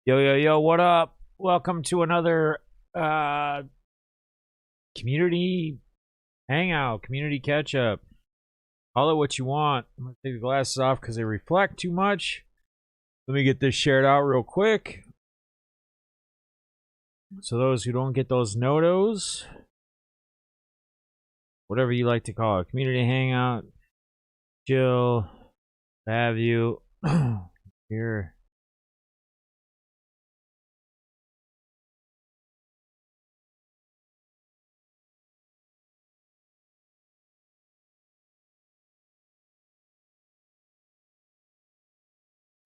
Yo, yo, yo, what up? Welcome to another community hangout, community catch up. Call it what you want. I'm going to take the glasses off because they reflect too much. Let me get this shared out real quick. So those who don't get those notos, whatever you like to call it, community hangout, chill, have you here.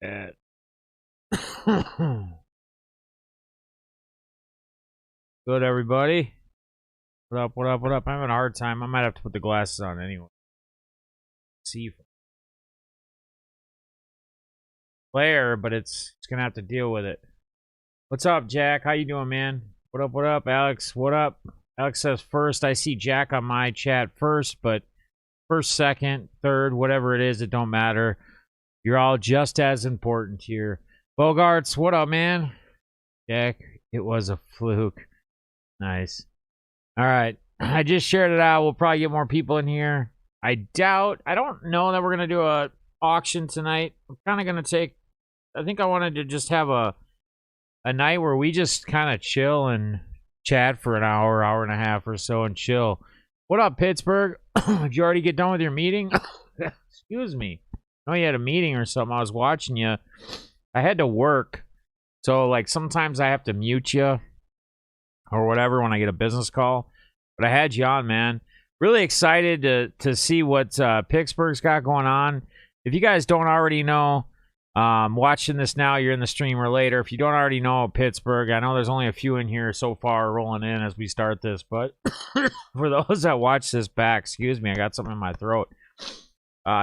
At good, everybody. What up, what up, what up? I'm having a hard time. I might have to put the glasses on anyway. See player, but it's gonna have to deal with it. What's up, Jack? How you doing, man? What up, Alex? What up? Alex says first. I see Jack on my chat first, but first, second, third, whatever it is, it don't matter. You're all just as important here. Bogarts, what up, man? Jack, it was a fluke. Nice. All right. I just shared it out. We'll probably get more people in here. I don't know that we're going to do a auction tonight. I'm kind of going to take, I think I wanted to just have a night where we just kind of chill and chat for an hour, hour and a half or so and chill. What up, Pittsburgh? Did you already get done with your meeting? Excuse me. I know you had a meeting or something. I was watching you. I had to work. So, like, sometimes I have to mute you or whatever when I get a business call. But I had you on, man. Really excited to see what Pittsburgh's got going on. If you guys don't already know, watching this now, you're in the stream or later. If you don't already know Pittsburgh, I know there's only a few in here so far rolling in as we start this. But for those that watch this back, excuse me, I got something in my throat.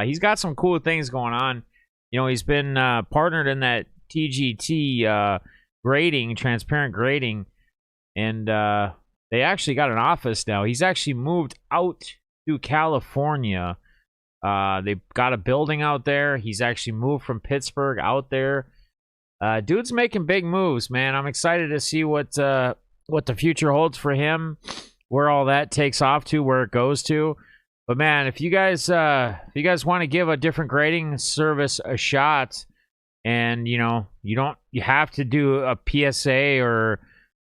He's got some cool things going on. You know, he's been partnered in that TGT grading, transparent grading. And they actually got an office now. He's actually moved out to California. They've got a building out there. He's actually moved from Pittsburgh out there. Dude's making big moves, man. I'm excited to see what the future holds for him, where all that takes off to, where it goes to. But man, if you guys want to give a different grading service a shot, and you have to do a PSA or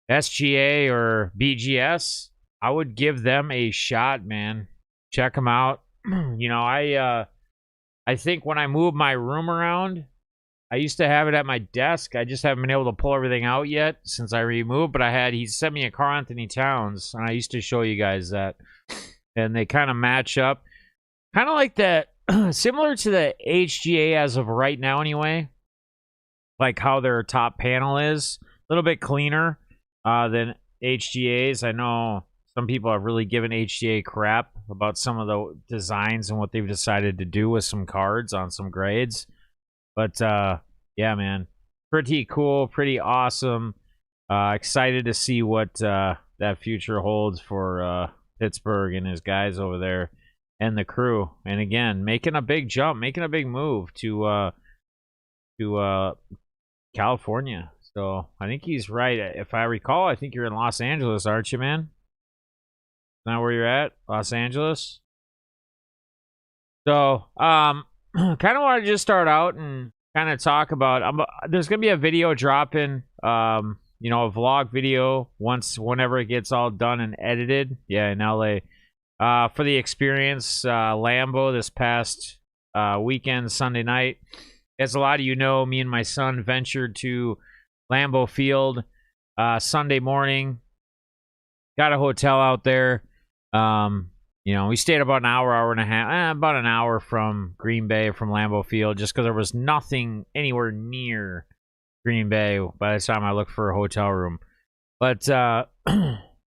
SGA or BGS, I would give them a shot, man. Check them out. I think when I move my room around, I used to have it at my desk. I just haven't been able to pull everything out yet since I removed, but he sent me a Karl Anthony Towns, and I used to show you guys that. And they kind of match up. Kind of like that, similar to the HGA as of right now anyway. Like how their top panel is. A little bit cleaner than HGA's. I know some people have really given HGA crap about some of the designs and what they've decided to do with some cards on some grades. But yeah, man, pretty cool, pretty awesome. Excited to see what that future holds for Pittsburgh and his guys over there and the crew. And again, making a big jump, making a big move to California. So I think he's right. If I recall, I think you're in Los Angeles, aren't you, man? Is that where you're at? Los Angeles? So, kind of want to just start out and kind of talk about, there's going to be a video dropping, a vlog video whenever it gets all done and edited. Yeah, in LA. For the experience, Lambeau this past weekend, Sunday night. As a lot of you know, me and my son ventured to Lambeau Field Sunday morning. Got a hotel out there. We stayed about an hour and a half, about an hour from Green Bay, from Lambeau Field, just because there was nothing anywhere near Green Bay by the time I looked for a hotel room. But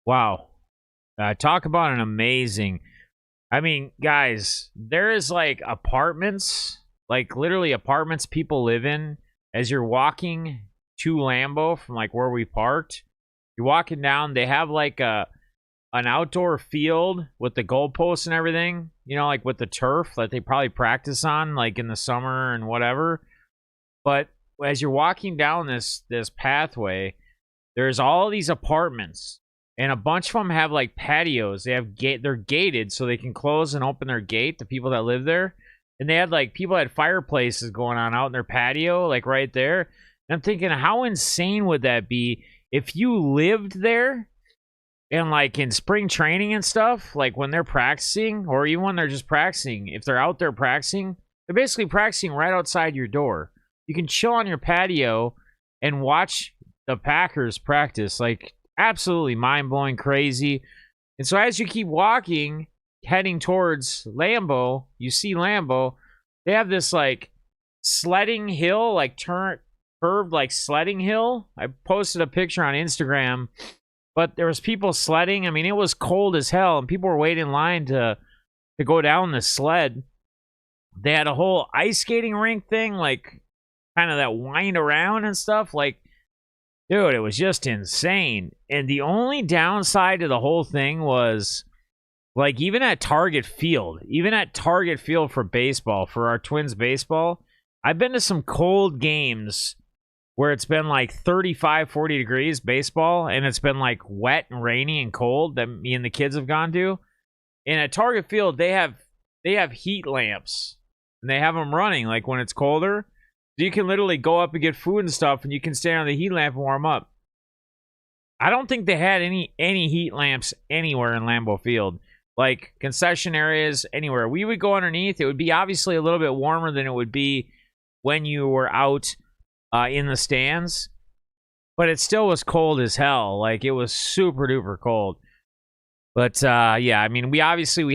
wow, talk about an amazing. I mean, guys, there is like apartments, like literally apartments people live in. As you're walking to Lambeau from like where we parked, you're walking down. They have like an outdoor field with the goalposts and everything. Like with the turf that they probably practice on, like in the summer and whatever. But as you're walking down this pathway, there's all these apartments, and a bunch of them have like patios. They're gated so they can close and open their gate, the people that live there. And they had like people had fireplaces going on out in their patio, like right there. And I'm thinking, how insane would that be if you lived there and like in spring training and stuff, like when they're practicing, or even when they're just practicing, if they're out there practicing, they're basically practicing right outside your door. You can chill on your patio and watch the Packers practice. Like, absolutely mind-blowing, crazy. And so as you keep walking, heading towards Lambeau, you see Lambeau, they have this like sledding hill, like curved like sledding hill. I posted a picture on Instagram, but there was people sledding. I mean, it was cold as hell, and people were waiting in line to go down the sled. They had a whole ice skating rink thing, like kind of that wind around and stuff. Like, dude, it was just insane. And the only downside to the whole thing was, like, even at Target Field for baseball, for our Twins baseball, I've been to some cold games where it's been like 35, 40 degrees baseball, and it's been like wet and rainy and cold that me and the kids have gone to. And at Target Field, they have heat lamps, and they have them running like when it's colder. So you can literally go up and get food and stuff, and you can stand on the heat lamp and warm up. I don't think they had any heat lamps anywhere in Lambeau Field, like concession areas, anywhere. We would go underneath. It would be obviously a little bit warmer than it would be when you were out in the stands, but it still was cold as hell. Like, it was super duper cold. But yeah, I mean, we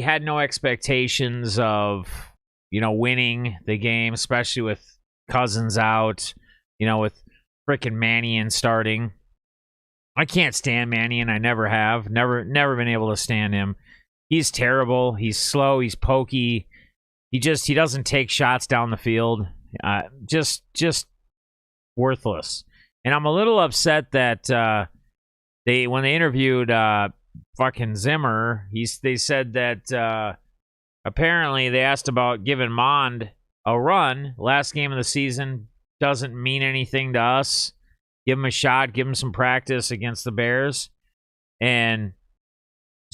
had no expectations of, winning the game, especially with Cousins out, with frickin' Mannion starting. I can't stand Mannion. I never have. Never been able to stand him. He's terrible. He's slow. He's pokey. He doesn't take shots down the field. Just worthless. And I'm a little upset that when they interviewed fucking Zimmer, they said that apparently they asked about giving Mond a run. Last game of the season, doesn't mean anything to us. Give him a shot, give him some practice against the Bears. And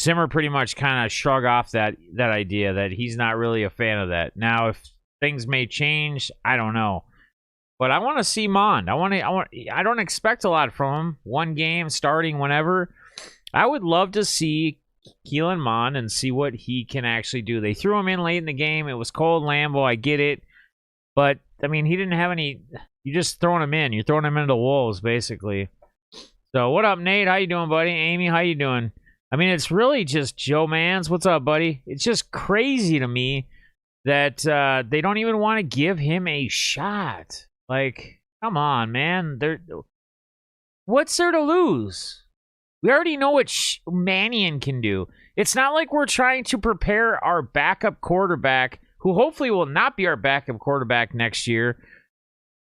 Zimmer pretty much kind of shrugged off that idea, that he's not really a fan of that. Now, if things may change, I don't know. But I want to see Mond. I don't expect a lot from him. One game, starting whenever. I would love to see Keelan Mond and see what he can actually do. They threw him in late in the game. It was cold Lambeau. I get it. But, I mean, he didn't have any... You're just throwing him in. You're throwing him into the wolves, basically. So, what up, Nate? How you doing, buddy? Amy, how you doing? I mean, it's really just Joe Mans. What's up, buddy? It's just crazy to me that they don't even want to give him a shot. Like, come on, man. What's there to lose? We already know what Mannion can do. It's not like we're trying to prepare our backup quarterback, who hopefully will not be our backup quarterback next year,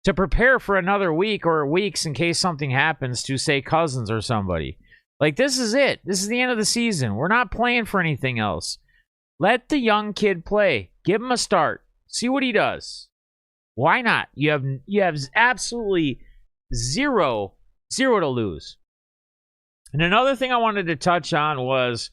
to prepare for another week or weeks in case something happens to, say, Cousins or somebody. Like, this is it. This is the end of the season. We're not playing for anything else. Let the young kid play. Give him a start. See what he does. Why not? You have absolutely zero to lose. And another thing I wanted to touch on was,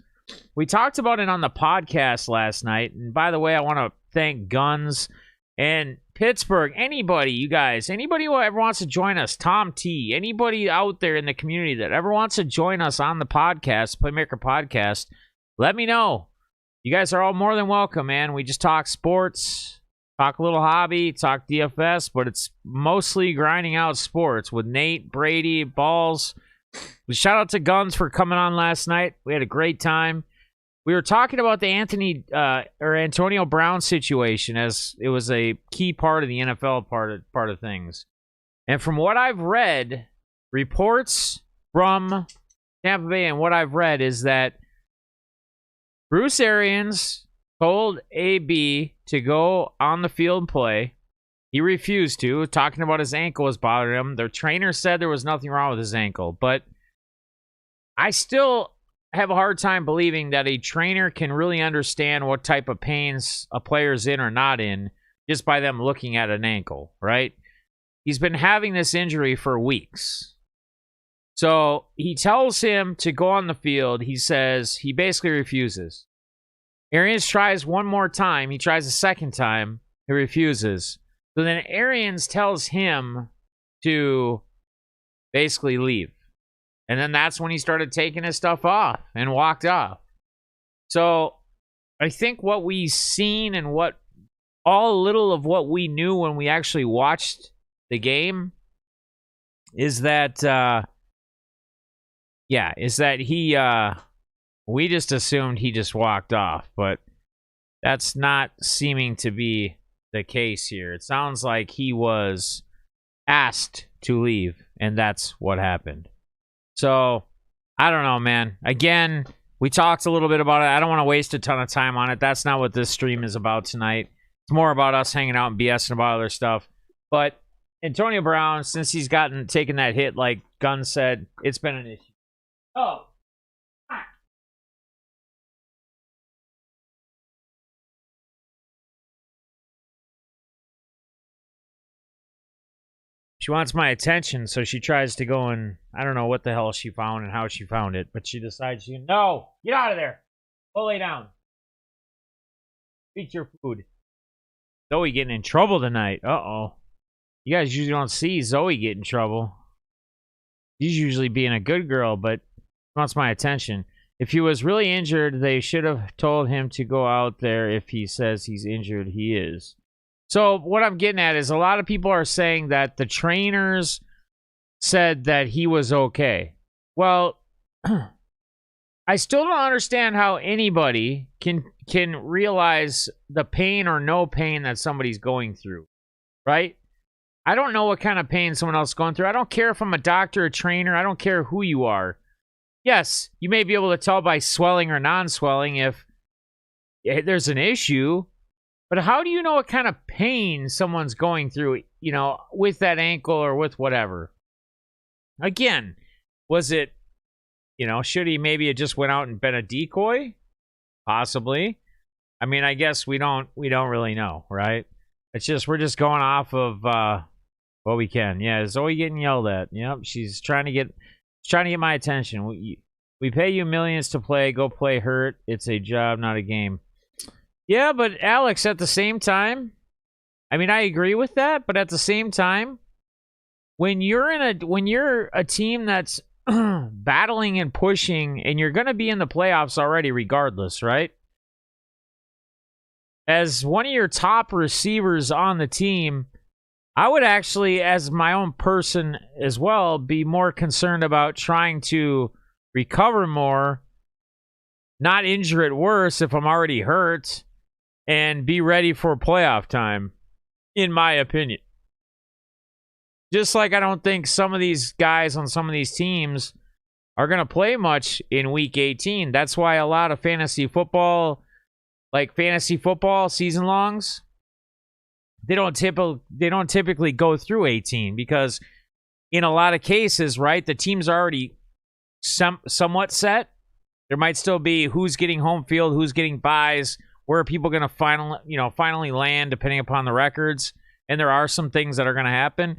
we talked about it on the podcast last night. And by the way, I want to thank Guns and Pittsburgh. Anybody who ever wants to join us, Tom T, anybody out there in the community that ever wants to join us on the podcast, Playmaker Podcast, let me know. You guys are all more than welcome, man. We just talk sports, talk a little hobby, talk DFS, but it's mostly grinding out sports with Nate, Brady, Balls. Shout out to Guns for coming on last night. We had a great time. We were talking about the Antonio Brown situation, as it was a key part of the NFL part of things. And from what I've read, reports from Tampa Bay, and what I've read is that Bruce Arians told AB to go on the field and play. He refused to, talking about his ankle was bothering him. Their trainer said there was nothing wrong with his ankle, but I still have a hard time believing that a trainer can really understand what type of pains a player's in or not in just by them looking at an ankle, right? He's been having this injury for weeks. So he tells him to go on the field. He says he basically refuses. Arians tries one more time. He tries a second time. He refuses. So then Arians tells him to basically leave. And then that's when he started taking his stuff off and walked off. So I think what we've seen and what all a little of what we knew when we actually watched the game is that, we just assumed he just walked off, but that's not seeming to be the case here. It sounds like he was asked to leave, and that's what happened. So, I don't know, man. Again, we talked a little bit about it. I don't want to waste a ton of time on it. That's not what this stream is about tonight. It's more about us hanging out and BSing about other stuff. But Antonio Brown, since he's taken that hit, like Gunn said, it's been an issue. Oh. She wants my attention, so she tries to go and I don't know what the hell she found and how she found it, but she decides no, get out of there. Go lay down. Eat your food. Zoe getting in trouble tonight. Uh-oh. You guys usually don't see Zoe get in trouble. She's usually being a good girl, but she wants my attention. If he was really injured, they should have told him to go out there. If he says he's injured, he is. So what I'm getting at is a lot of people are saying that the trainers said that he was okay. Well, I still don't understand how anybody can realize the pain or no pain that somebody's going through, right? I don't know what kind of pain someone else is going through. I don't care if I'm a doctor, a trainer. I don't care who you are. Yes, you may be able to tell by swelling or non-swelling if there's an issue. But how do you know what kind of pain someone's going through, with that ankle or with whatever? Again, was it, should he maybe have just went out and been a decoy? Possibly. I mean, I guess we don't really know, right? It's just, we're just going off of what we can. Yeah, Zoe getting yelled at. Yep, she's trying to get my attention. We pay you millions to play. Go play hurt. It's a job, not a game. Yeah, but Alex, at the same time, I mean, I agree with that, but at the same time, when you're a team that's battling and pushing, and you're going to be in the playoffs already regardless, right? As one of your top receivers on the team, I would actually, as my own person as well, be more concerned about trying to recover more, not injure it worse if I'm already hurt, and be ready for playoff time, in my opinion. Just like I don't think some of these guys on some of these teams are going to play much in Week 18. That's why a lot of fantasy football season longs, they don't typically go through 18 because in a lot of cases, right, the team's already somewhat set. There might still be who's getting home field, who's getting buys, where are people going to finally land depending upon the records. And there are some things that are going to happen.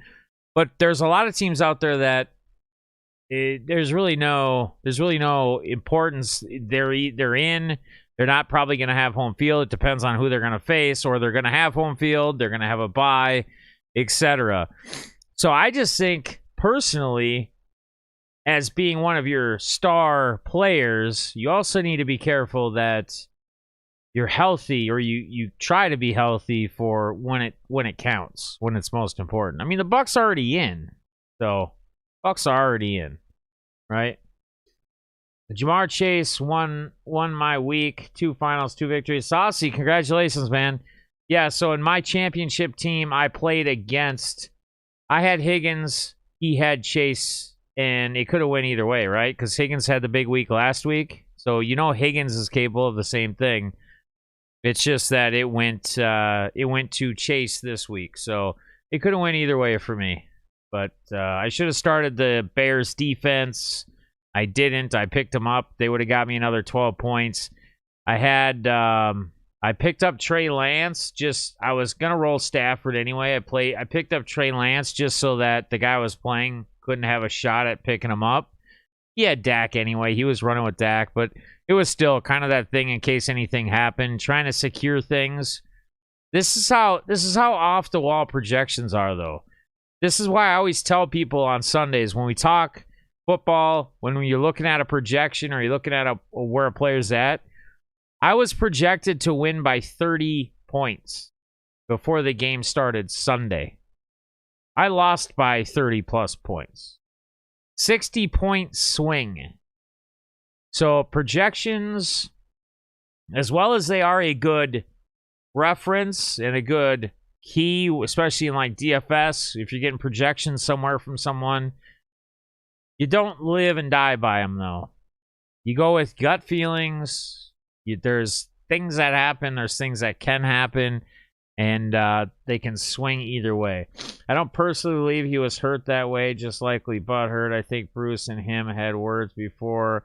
But there's a lot of teams out there that there's really no importance. They're in. They're not probably going to have home field. It depends on who they're going to face, or they're going to have home field. They're going to have a bye, etc. So I just think personally, as being one of your star players, you also need to be careful that you're healthy, or you try to be healthy for when it counts, when it's most important. I mean, the Bucs are already in, so Bucs are already in, right? Jamar Chase won my week, 2 finals, 2 victories. Saucy, congratulations, man. Yeah, so in my championship team, I played against. I had Higgins, he had Chase, and it could have went either way, right? Because Higgins had the big week last week, so Higgins is capable of the same thing. It's just that it went to Chase this week, so it could have went either way for me. But I should have started the Bears defense. I didn't. I picked them up. They would have got me another 12 points. I had I picked up Trey Lance. I was gonna roll Stafford anyway. I picked up Trey Lance just so that the guy I was playing couldn't have a shot at picking him up. He had Dak anyway. He was running with Dak, but it was still kind of that thing in case anything happened, trying to secure things. This is how off the wall projections are, though. This is why I always tell people on Sundays when we talk football, when you're looking at a projection or you're looking at where a player's at. I was projected to win by 30 points before the game started Sunday. I lost by 30 plus points. 60-point swing. So projections, as well as they are a good reference and a good key, especially in like DFS, if you're getting projections somewhere from someone, you don't live and die by them, though. You go with gut feelings. There's things that happen. There's things that can happen. And they can swing either way. I don't personally believe he was hurt that way, just likely butthurt. I think Bruce and him had words before.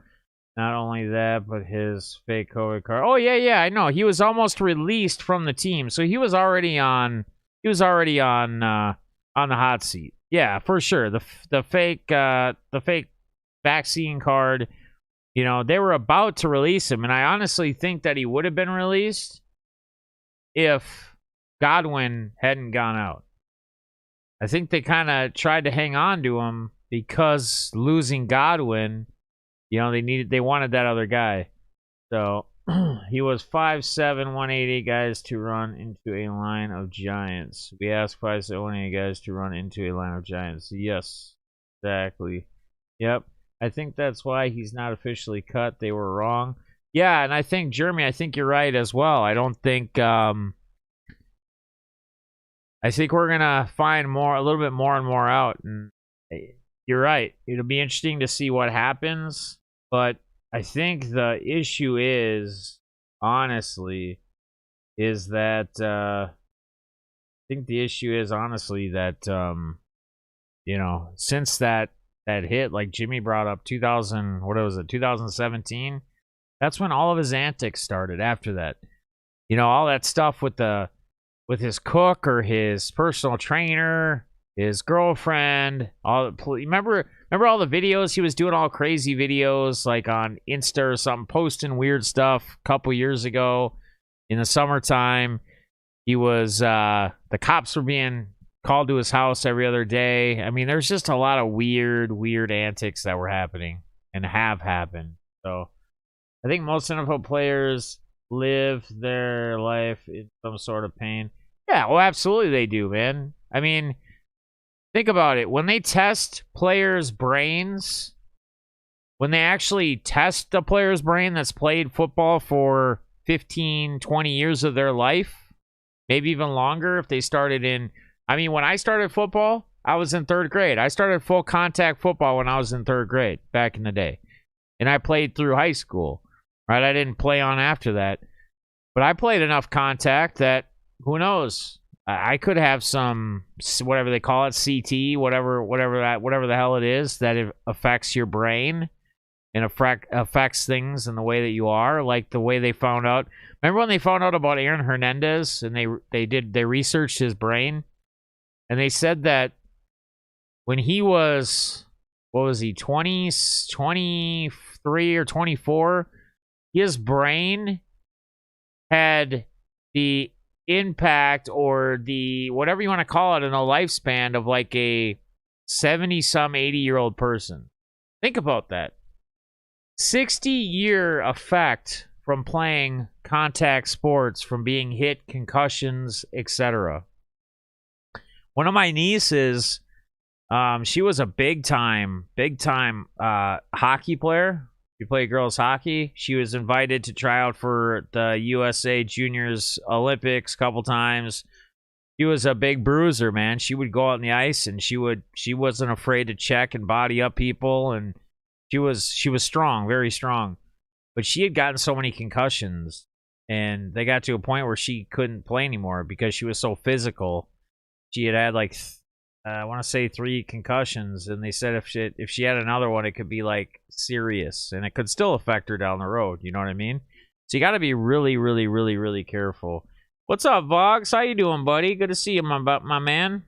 Not only that, but his fake COVID card. Oh, yeah, I know. He was almost released from the team. So he was already on the hot seat. Yeah, for sure. The fake vaccine card, you know, they were about to release him. And I honestly think that he would have been released if Godwin hadn't gone out. I think they kind of tried to hang on to him because losing Godwin, you know, they wanted that other guy. So he was 5'7", 180 guys to run into a line of giants. We asked 5'7", 180 guys to run into a line of giants. Yes, exactly. Yep. I think that's why he's not officially cut. They were wrong. Yeah, and I think, Jeremy, I think you're right as well. I don't think I think we're going to find a little bit more and more out. And you're right. It'll be interesting to see what happens. But I think the issue is, honestly, you know, since that hit, like Jimmy brought up 2017, that's when all of his antics started after that. You know, all that stuff with his cook or his personal trainer, his girlfriend, remember all the videos he was doing, all crazy videos like on Insta or something, posting weird stuff a couple years ago in the summertime. He was the cops were being called to his house every other day. I mean, there's just a lot of weird antics that were happening and have happened. So I think most NFL players live their life in some sort of pain. Yeah, well, absolutely they do, man. I mean, think about it. When they test players' brains, when they actually test a player's brain that's played football for 15, 20 years of their life, maybe even longer if they started in... I mean, when I started football, I was in 3rd grade. I started full contact football when I was in 3rd grade back in the day. And I played through high school, right? I didn't play on after that. But I played enough contact that, who knows? I could have some, whatever they call it, CT, whatever the hell it is, that it affects your brain and affects things in the way that you are, like the way they found out. Remember when they found out about Aaron Hernandez and they researched his brain? And they said that when he was, 23 or 24, his brain had the impact or the, whatever you want to call it, in a lifespan of like a 70-some, 80-year-old person. Think about that. 60-year effect from playing contact sports, from being hit, concussions, etc. One of my nieces, she was a big time hockey player. She played girls hockey. She was invited to try out for the USA Juniors Olympics a couple times. She was a big bruiser, man. She would go out on the ice and she wasn't afraid to check and body up people, and she was strong, very strong. But she had gotten so many concussions, and they got to a point where she couldn't play anymore because she was so physical. She had like, I want to say 3 concussions, and they said if she had another one, it could be like serious, and it could still affect her down the road. You know what I mean? So you got to be really, really, really, really careful. What's up, Vox? How you doing, buddy? Good to see you, my man.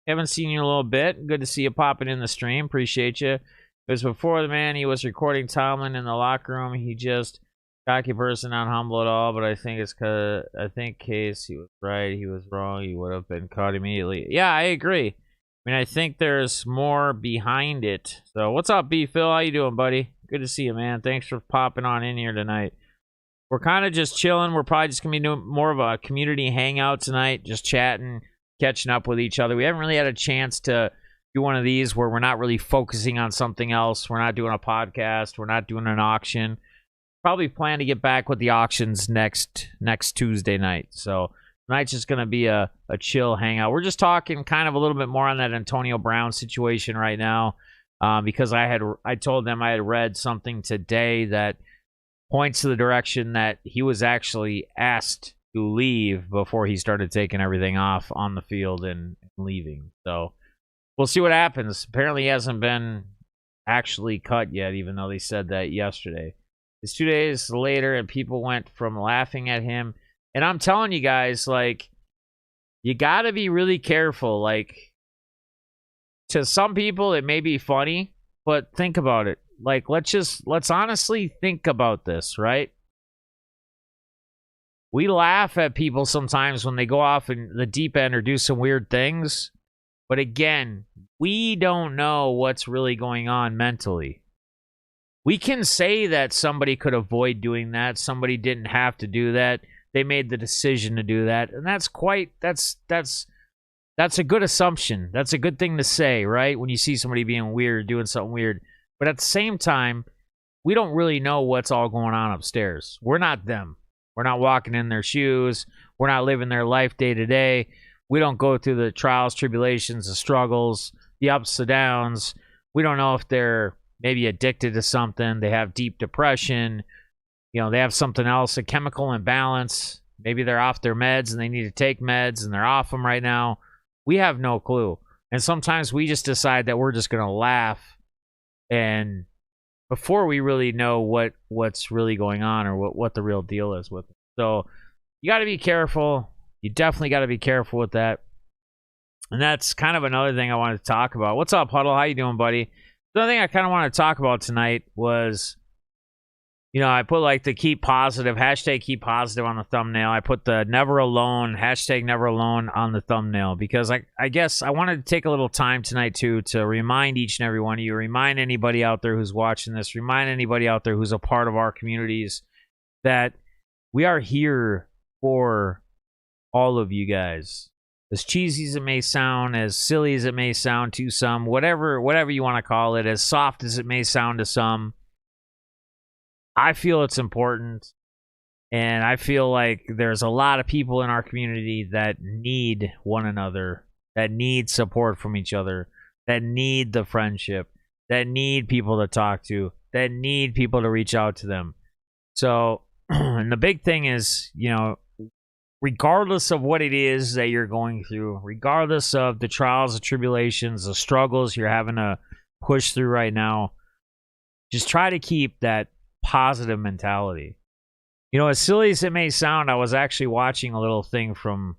Haven't seen you in a little bit. Good to see you popping in the stream. Appreciate you. It was before the man. He was recording Tomlin in the locker room. He just cocky person, not humble at all. But I think it's because I think Case he was right. He was wrong. He would have been caught immediately. Yeah, I agree. I mean, I think there's more behind it. So what's up, B Phil? How you doing, buddy? Good to see you, man. Thanks for popping on in here tonight. We're kind of just chilling. We're probably just going to be doing more of a community hangout tonight, just chatting, catching up with each other. We haven't really had a chance to do one of these where we're not really focusing on something else. We're not doing a podcast. We're not doing an auction. Probably plan to get back with the auctions next Tuesday night. So tonight's just going to be a chill hangout. We're just talking kind of a little bit more on that Antonio Brown situation right now because I told them I had read something today that points to the direction that he was actually asked to leave before he started taking everything off on the field and leaving. So we'll see what happens. Apparently he hasn't been actually cut yet, even though they said that yesterday. It's 2 days later, and people went from laughing at him. And I'm telling you guys, like, you got to be really careful. Like, to some people, it may be funny, but think about it. Like, let's honestly think about this, right? We laugh at people sometimes when they go off in the deep end or do some weird things. But again, we don't know what's really going on mentally. We can say that somebody could avoid doing that. Somebody didn't have to do that. They made the decision to do that. And that's a good assumption. That's a good thing to say, right? When you see somebody being weird, doing something weird. But at the same time, we don't really know what's all going on upstairs. We're not them. We're not walking in their shoes. We're not living their life day to day. We don't go through the trials, tribulations, the struggles, the ups and downs. We don't know if they're maybe addicted to something. They have deep depression. You know, they have something else, a chemical imbalance. Maybe they're off their meds and they need to take meds and they're off them right now. We have no clue. And sometimes we just decide that we're just going to laugh. And before we really know what's really going on or what the real deal is with it. So you got to be careful. You definitely got to be careful with that. And that's kind of another thing I wanted to talk about. What's up, Huddle? How you doing, buddy? The other thing I kind of want to talk about tonight was, you know, I put like the keep positive, hashtag keep positive on the thumbnail. I put the never alone, hashtag never alone on the thumbnail because I guess I wanted to take a little time tonight too to remind each and every one of you, remind anybody out there who's watching this, remind anybody out there who's a part of our communities that we are here for all of you guys. As cheesy as it may sound, as silly as it may sound to some, whatever you want to call it, as soft as it may sound to some, I feel it's important, and I feel like there's a lot of people in our community that need one another, that need support from each other, that need the friendship, that need people to talk to, that need people to reach out to them. So, and the big thing is, you know, regardless of what it is that you're going through, regardless of the trials, the tribulations, the struggles you're having to push through right now, just try to keep that positive mentality. You know, as silly as it may sound, I was actually watching a little thing from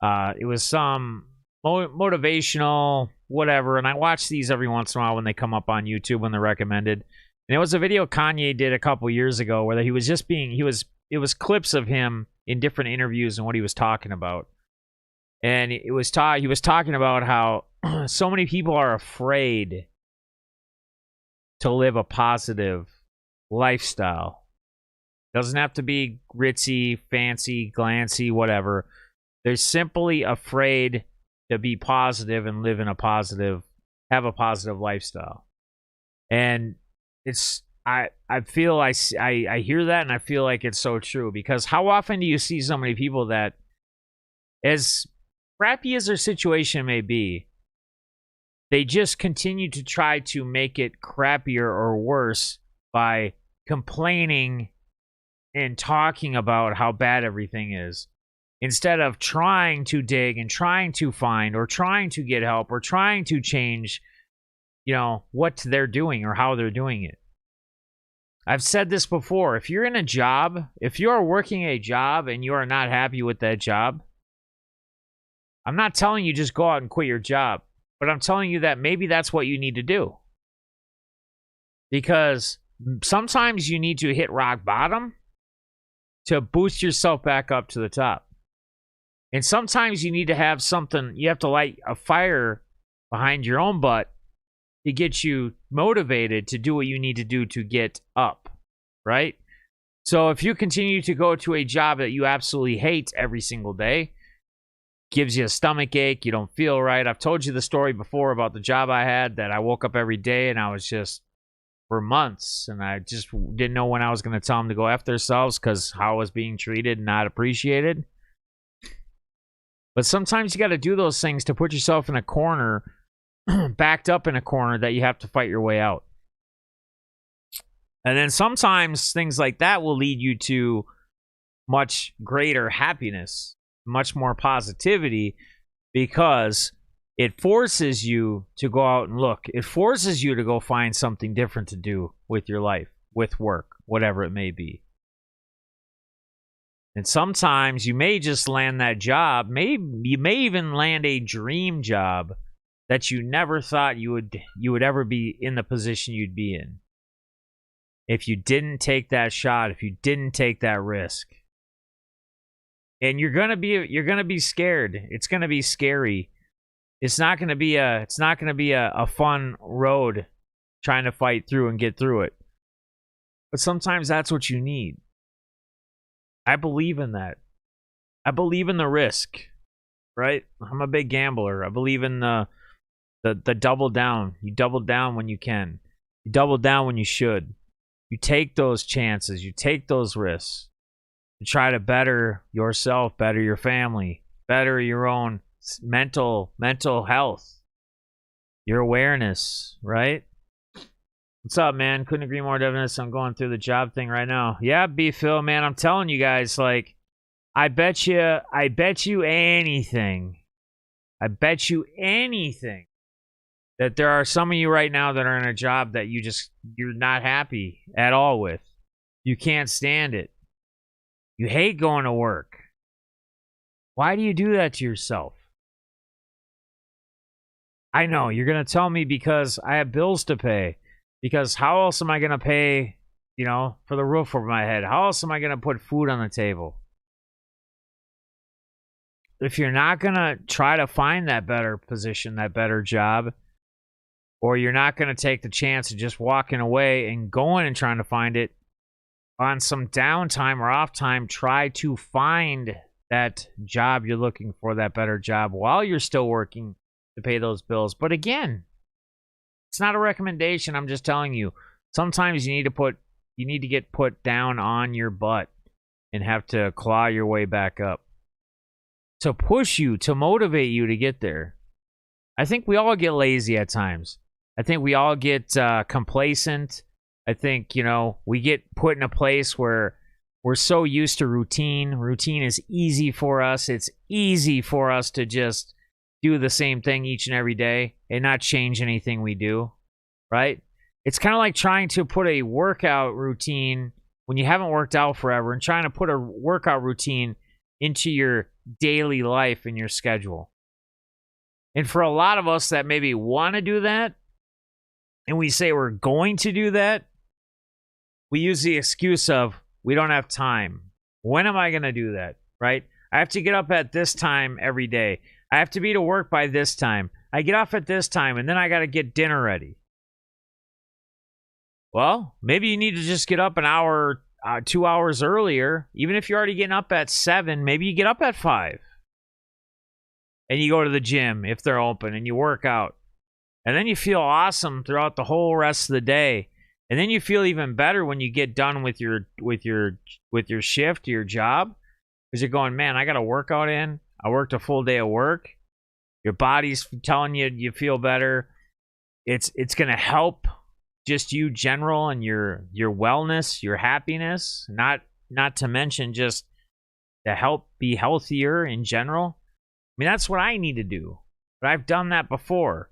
it was some motivational whatever, and I watch these every once in a while when they come up on YouTube when they're recommended. And it was a video Kanye did a couple years ago where he was just it was clips of him in different interviews and what he was talking about. And he was talking about how so many people are afraid to live a positive lifestyle. Doesn't have to be ritzy, fancy, glancy, whatever. They're simply afraid to be positive and live in have a positive lifestyle. And I feel I hear that and I feel like it's so true, because how often do you see so many people that, as crappy as their situation may be, they just continue to try to make it crappier or worse by complaining and talking about how bad everything is, instead of trying to dig and trying to find or trying to get help or trying to change, you know, what they're doing or how they're doing it. I've said this before. If you're in a job, if you are working a job and you are not happy with that job, I'm not telling you just go out and quit your job, but I'm telling you that maybe that's what you need to do. Because sometimes you need to hit rock bottom to boost yourself back up to the top. And sometimes you need to have something, you have to light a fire behind your own butt to get you motivated to do what you need to do to get up, right? So if you continue to go to a job that you absolutely hate every single day, gives you a stomach ache, you don't feel right. I've told you the story before about the job I had that I woke up every day and I was just, for months, and I just didn't know when I was going to tell them to go F themselves because how I was being treated and not appreciated. But sometimes you got to do those things to put yourself in a corner, backed up in a corner that you have to fight your way out. And then sometimes things like that will lead you to much greater happiness, much more positivity, because it forces you to go out and look. It forces you to go find something different to do with your life, with work, whatever it may be. And sometimes you may just land that job. You may even land a dream job that you never thought you would ever be in the position you'd be in. If you didn't take that shot, if you didn't take that risk. And you're gonna be scared. It's gonna be scary. It's not gonna be a fun road trying to fight through and get through it. But sometimes that's what you need. I believe in that. I believe in the risk, right? I'm a big gambler. I believe in the double down. You double down when you can. You double down when you should. You take those chances. You take those risks. You try to better yourself, better your family, better your own mental health, your awareness, right? What's up, man? Couldn't agree more, Devinus. I'm going through the job thing right now. Yeah, B Phil, man, I'm telling you guys, like, I bet you anything that there are some of you right now that are in a job that you're not happy at all with. You can't stand it. You hate going to work. Why do you do that to yourself? I know, you're going to tell me because I have bills to pay. Because how else am I going to pay, for the roof over my head? How else am I going to put food on the table? If you're not going to try to find that better position, that better job, or you're not going to take the chance of just walking away and going and trying to find it on some downtime or off time, try to find that job you're looking for, that better job, while you're still working to pay those bills. But again, it's not a recommendation. I'm just telling you. Sometimes you need to get put down on your butt and have to claw your way back up to push you, to motivate you to get there. I think we all get lazy at times. I think we all get complacent. I think, we get put in a place where we're so used to routine. Routine is easy for us. It's easy for us to just do the same thing each and every day and not change anything we do, right? It's kind of like trying to put a workout routine when you haven't worked out forever and trying to put a workout routine into your daily life and your schedule. And for a lot of us that maybe want to do that, and we say we're going to do that, we use the excuse of, we don't have time. When am I going to do that, right? I have to get up at this time every day. I have to be to work by this time. I get off at this time, and then I got to get dinner ready. Well, maybe you need to just get up an hour, 2 hours earlier. Even if you're already getting up at 7, maybe you get up at 5. And you go to the gym if they're open, and you work out. And then you feel awesome throughout the whole rest of the day. And then you feel even better when you get done with your shift, your job. Because you're going, man, I got a workout in. I worked a full day of work. Your body's telling you you feel better. It's going to help just you general and your wellness, your happiness. Not to mention just to help be healthier in general. I mean, that's what I need to do. But I've done that before.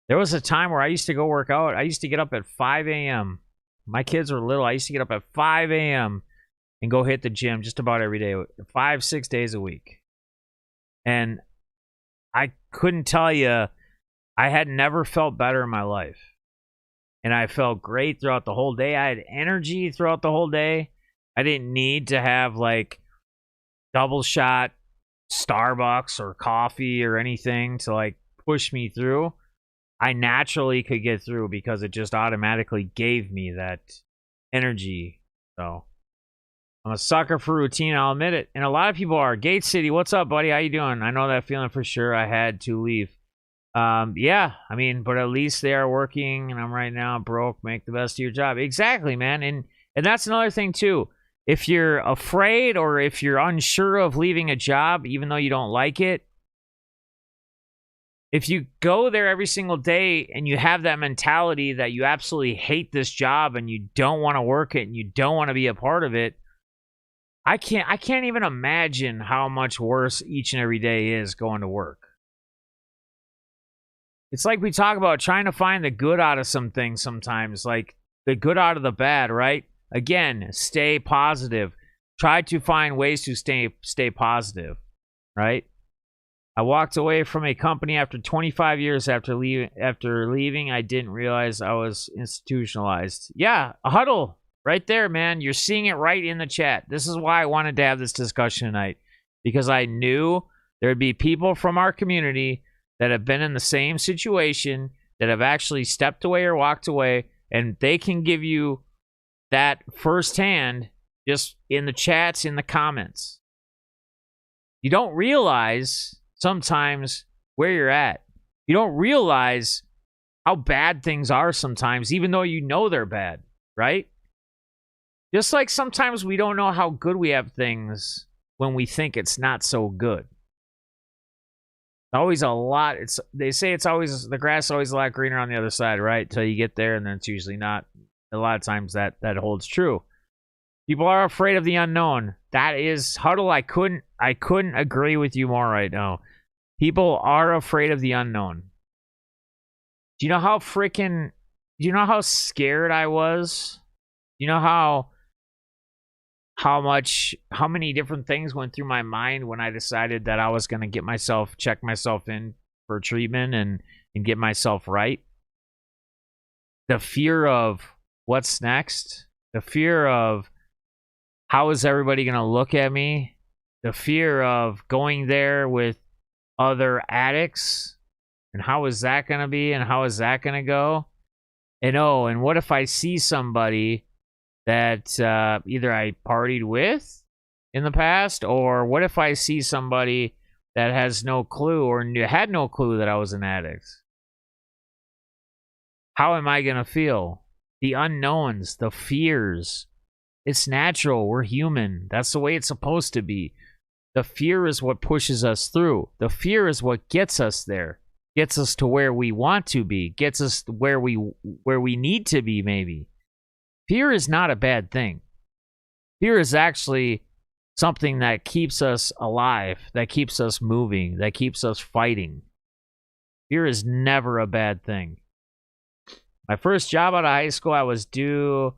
There was a time where I used to go work out. I used to get up at 5 a.m. My kids were little. I used to get up at 5 a.m. and go hit the gym just about every day, 5-6 days a week. And I couldn't tell you, I had never felt better in my life. And I felt great throughout the whole day. I had energy throughout the whole day. I didn't need to have like double shot Starbucks or coffee or anything to like push me through. I naturally could get through because it just automatically gave me that energy. So I'm a sucker for routine, I'll admit it. And a lot of people are. Gate City, what's up, buddy? How you doing? I know that feeling for sure. I had to leave. Yeah, I mean, but at least they are working, and I'm right now broke. Make the best of your job. Exactly, man. And that's another thing too. If you're afraid or if you're unsure of leaving a job, even though you don't like it, if you go there every single day and you have that mentality that you absolutely hate this job and you don't want to work it and you don't want to be a part of it, I can't even imagine how much worse each and every day is going to work. It's like we talk about trying to find the good out of some things sometimes, like the good out of the bad, right? Again, stay positive. Try to find ways to stay positive, right? I walked away from a company after 25 years after leaving. I didn't realize I was institutionalized. Yeah, a huddle right there, man. You're seeing it right in the chat. This is why I wanted to have this discussion tonight, because I knew there'd be people from our community that have been in the same situation, that have actually stepped away or walked away, and they can give you that firsthand just in the chats, in the comments. You don't realize sometimes where you're at. You don't realize how bad things are sometimes, even though you know they're bad, right? Just like sometimes we don't know how good we have things when we think it's not so good. Always a lot. They say it's always the grass is always a lot greener on the other side, right? Till you get there, and then it's usually not. A lot of times that holds true. People are afraid of the unknown. That is Huddle. I couldn't agree with you more right now. People are afraid of the unknown. Do you know how scared I was? You know how many different things went through my mind when I decided that I was going to check myself in for treatment and get myself right? The fear of what's next, the fear of how is everybody going to look at me, the fear of going there with other addicts, and how is that going to be, and how is that going to go? And what if I see somebody that either I partied with in the past, or what if I see somebody that has no clue or had no clue that I was an addict? How am I going to feel? The unknowns, the fears. It's natural. We're human. That's the way it's supposed to be. The fear is what pushes us through. The fear is what gets us there. Gets us to where we want to be. Gets us where we need to be, maybe. Fear is not a bad thing. Fear is actually something that keeps us alive, that keeps us moving, that keeps us fighting. Fear is never a bad thing. My first job out of high school, I was due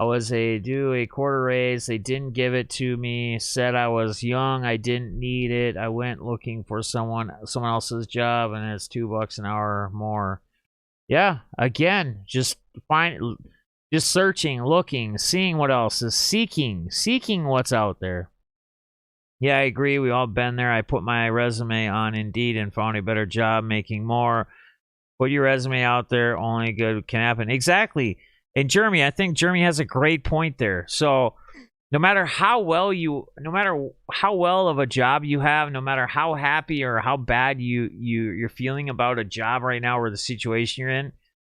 a quarter raise. They didn't give it to me. Said I was young. I didn't need it. I went looking for someone else's job, and it's $2 an hour more. Yeah, again, just searching, looking, seeing what else is, seeking what's out there. Yeah, I agree. We all been there. I put my resume on Indeed and found a better job, making more. Put your resume out there. Only good can happen. Exactly. And Jeremy, I think Jeremy has a great point there. So no matter how well of a job you have, no matter how happy or how bad you're feeling about a job right now or the situation you're in,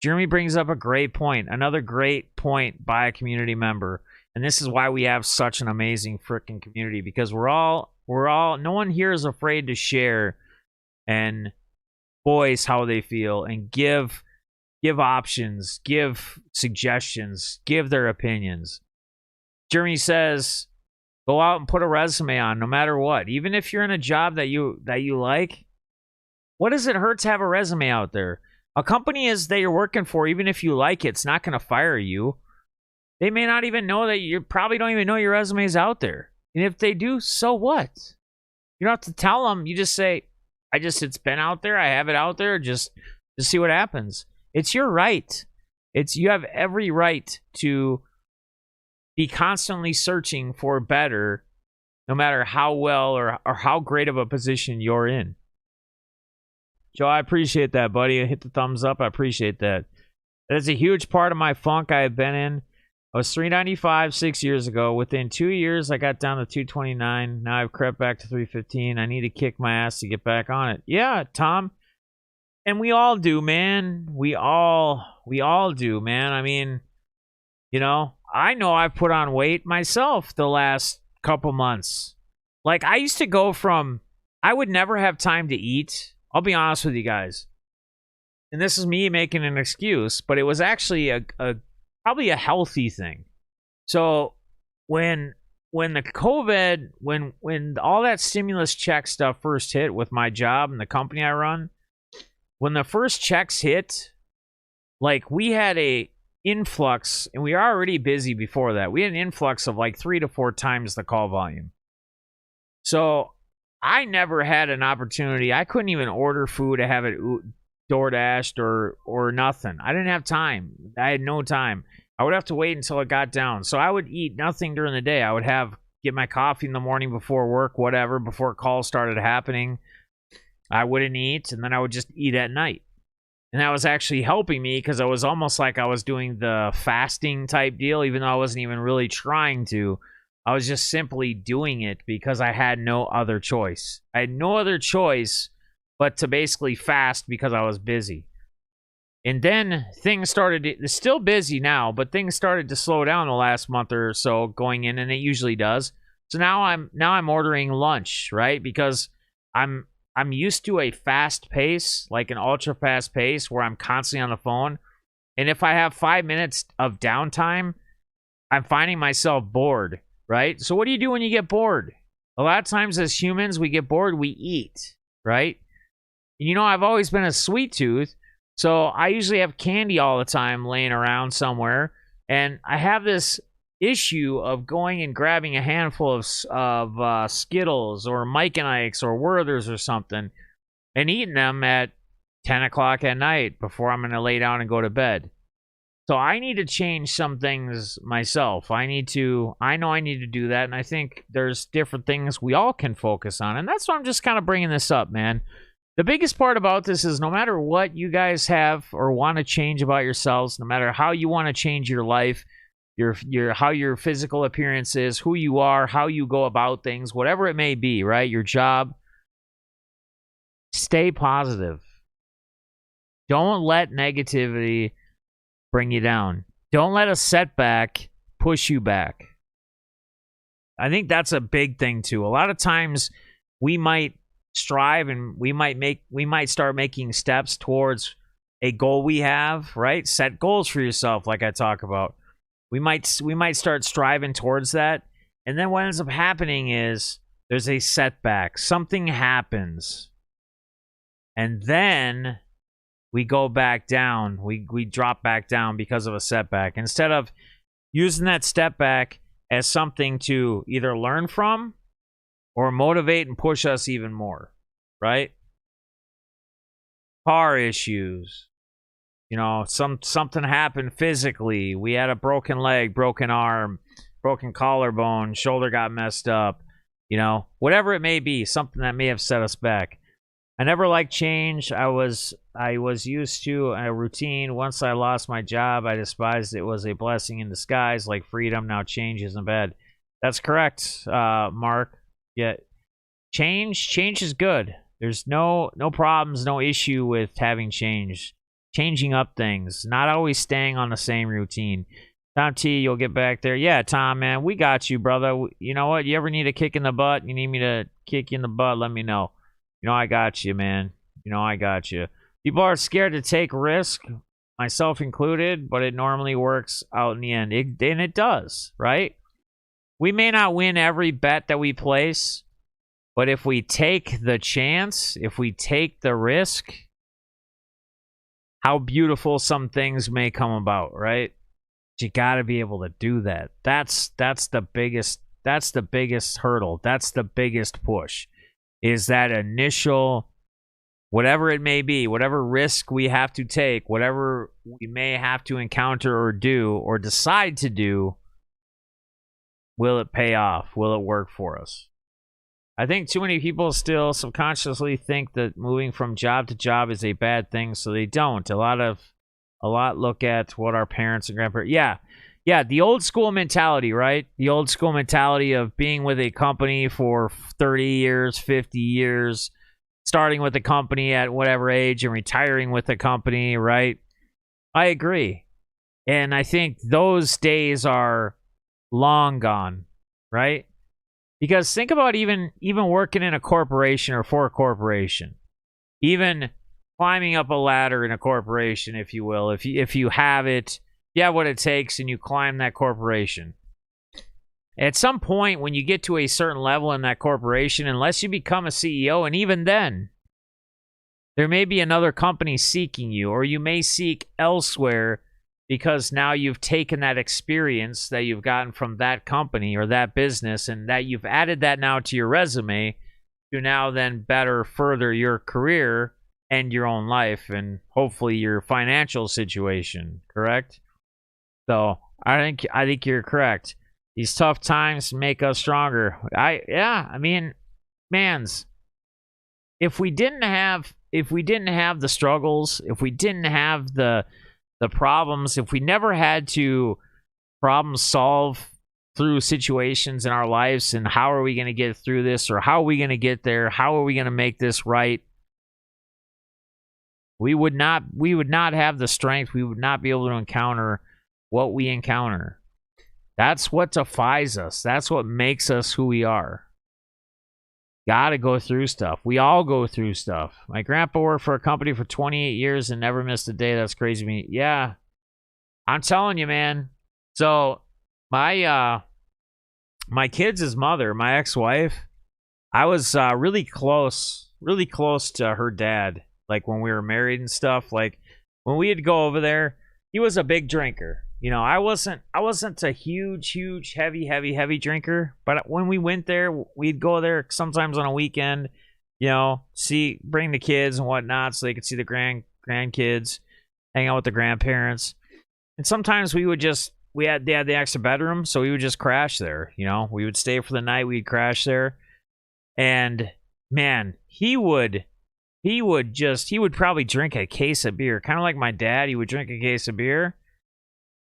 Jeremy brings up a great point. Another great point by a community member. And this is why we have such an amazing freaking community, because we're all no one here is afraid to share and voice how they feel and give options, give suggestions, give their opinions. Jeremy says, go out and put a resume on no matter what. Even if you're in a job that you like, what does it hurt to have a resume out there? A company that you're working for, even if you like it, it's not going to fire you. They may not even know that you probably don't even know your resume is out there. And if they do, so what? You don't have to tell them. You just say, it's been out there. I have it out there. Just see what happens. It's your right. You have every right to be constantly searching for better, no matter how well or how great of a position you're in. Joe, I appreciate that, buddy. Hit the thumbs up. I appreciate that. That is a huge part of my funk I have been in. I was 395 6 years ago. Within 2 years, I got down to 229. Now I've crept back to 315. I need to kick my ass to get back on it. Yeah, Tom. And we all do, man. We all do, man. I mean, I know I've put on weight myself the last couple months. Like, I used to go from, I would never have time to eat. I'll be honest with you guys. And this is me making an excuse, but it was actually probably a healthy thing. So when the COVID, when all that stimulus check stuff first hit with my job and the company I run, when the first checks hit, like, we had a influx, and we were already busy before that. We had an influx of like 3 to 4 times the call volume. So I never had an opportunity. I couldn't even order food to have it DoorDashed or nothing. I didn't have time. I had no time. I would have to wait until it got down. So I would eat nothing during the day. I would get my coffee in the morning before work, whatever, before calls started happening. I wouldn't eat, and then I would just eat at night. And that was actually helping me because it was almost like I was doing the fasting type deal, even though I wasn't even really trying to. I was just simply doing it because I had no other choice. I had no other choice but to basically fast because I was busy. And then things started, it's still busy now, but things started to slow down the last month or so going in, and it usually does. So now I'm ordering lunch, right? Because I'm used to a fast pace, like an ultra fast pace where I'm constantly on the phone. And if I have 5 minutes of downtime, I'm finding myself bored, right? So what do you do when you get bored? A lot of times as humans, we get bored, we eat, right? And I've always been a sweet tooth, so I usually have candy all the time laying around somewhere. And I have this issue of going and grabbing a handful of Skittles or Mike and Ike's or Werther's or something and eating them at 10 o'clock at night before I'm going to lay down and go to bed. So I need to change some things myself. I know I need to do that, and I think there's different things we all can focus on, and that's why I'm just kind of bringing this up, man. The biggest part about this is no matter what you guys have or want to change about yourselves, no matter how you want to change your life, how your physical appearance is, who you are, how you go about things, whatever it may be, right? Your job, stay positive. Don't let negativity bring you down. Don't let a setback push you back. I think that's a big thing too. A lot of times we might strive and we might start making steps towards a goal we have, right? Set goals for yourself, like I talk about. We might start striving towards that, and then what ends up happening is there's a setback. Something happens, and then we go back down. We drop back down because of a setback. Instead of using that step back as something to either learn from or motivate and push us even more, right? Car issues. Something happened physically. We had a broken leg, broken arm, broken collarbone, shoulder got messed up. Whatever it may be, something that may have set us back. I never liked change. I was used to a routine. Once I lost my job, I despised it. It was a blessing in disguise, like freedom. Now change isn't bad. That's correct, Mark. Yeah, change is good. There's no problems, no issue with having change. Changing up things, not always staying on the same routine. Tom T, you'll get back there. Yeah, Tom, man, we got you, brother. You know what? You ever need a kick in the butt? You need me to kick you in the butt? Let me know. I got you, man. I got you. People are scared to take risk, myself included, but it normally works out in the end. And it does, right? We may not win every bet that we place, but if we take the chance, if we take the risk, how beautiful some things may come about, right? You got to be able to do that. That's the biggest hurdle. That's the biggest push. Is that initial, whatever it may be, whatever risk we have to take, whatever we may have to encounter or do or decide to do, will it pay off? Will it work for us? I think too many people still subconsciously think that moving from job to job is a bad thing, so they don't. A lot look at what our parents and grandparents. Yeah, the old school mentality, right? The old school mentality of being with a company for 30 years, 50 years, starting with the company at whatever age and retiring with the company, right? I agree. And I think those days are long gone, right? Because think about even working in a corporation or for a corporation, even climbing up a ladder in a corporation, if you will, if you have it, you have what it takes, and you climb that corporation. At some point, when you get to a certain level in that corporation, unless you become a CEO, and even then, there may be another company seeking you, or you may seek elsewhere because now you've taken that experience that you've gotten from that company or that business, and that you've added that now to your resume to now then better further your career and your own life and hopefully your financial situation, correct? So I think you're correct. These tough times make us stronger. I mean, mans, if we didn't have the struggles, if we didn't have the problems, if we never had to problem solve through situations in our lives, and how are we going to get through this, or how are we going to get there, how are we going to make this right, we would not have the strength, we would not be able to encounter what we encounter. That's what defies us. That's what makes us who we are. Gotta go through stuff. We all go through stuff. My grandpa worked for a company for 28 years and never missed a day. That's crazy to me. Yeah, I'm telling you, man. So my kids' mother, my ex-wife, I was really close to her dad. Like when we were married and stuff. Like when we'd go over there, he was a big drinker. You know, I wasn't a huge, heavy drinker. But when we went there, we'd go there sometimes on a weekend, you know, bring the kids and whatnot so they could see the grandkids, hang out with the grandparents. And sometimes they had the extra bedroom, so we would just crash there. You know, we would stay for the night, we'd crash there. And man, he would probably drink a case of beer, kind of like my dad. He would drink a case of beer.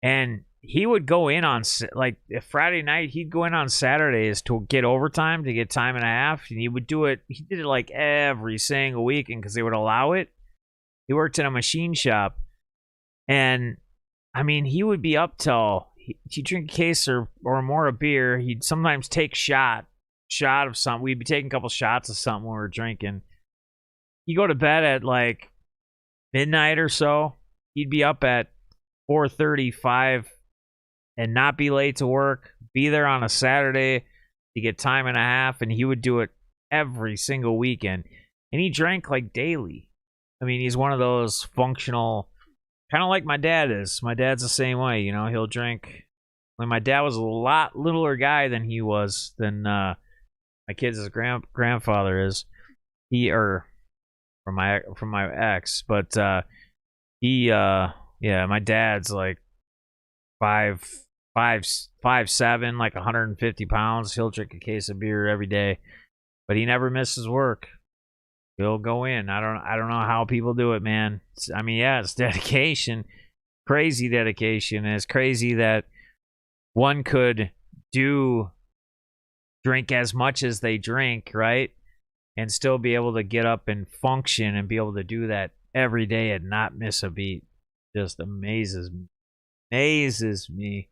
And he would go in on, like, if Friday night, he'd go in on Saturdays to get overtime, to get time and a half. And he would do it. He did it like every single weekend because they would allow it. He worked in a machine shop. And, I mean, he would be up till, he'd drink a case or more of beer. He'd sometimes take shot of something. We'd be taking a couple shots of something when we were drinking. He'd go to bed at like midnight or so. He'd be up at 4:35 and not be late to work, be there on a Saturday to get time and a half, and he would do it every single weekend. And he drank like daily. I mean, he's one of those functional, kind of like my dad is. My dad's the same way, you know, he'll drink. When my dad was a lot littler guy than he was, than my kid's grandfather is. From my ex, but yeah, my dad's like 5'7", like 150 pounds. He'll drink a case of beer every day, but he never misses work. He'll go in. I don't know how people do it, man. I mean, yeah, it's dedication, crazy dedication. And it's crazy that one could drink as much as they drink, right? And still be able to get up and function and be able to do that every day and not miss a beat. Just amazes me.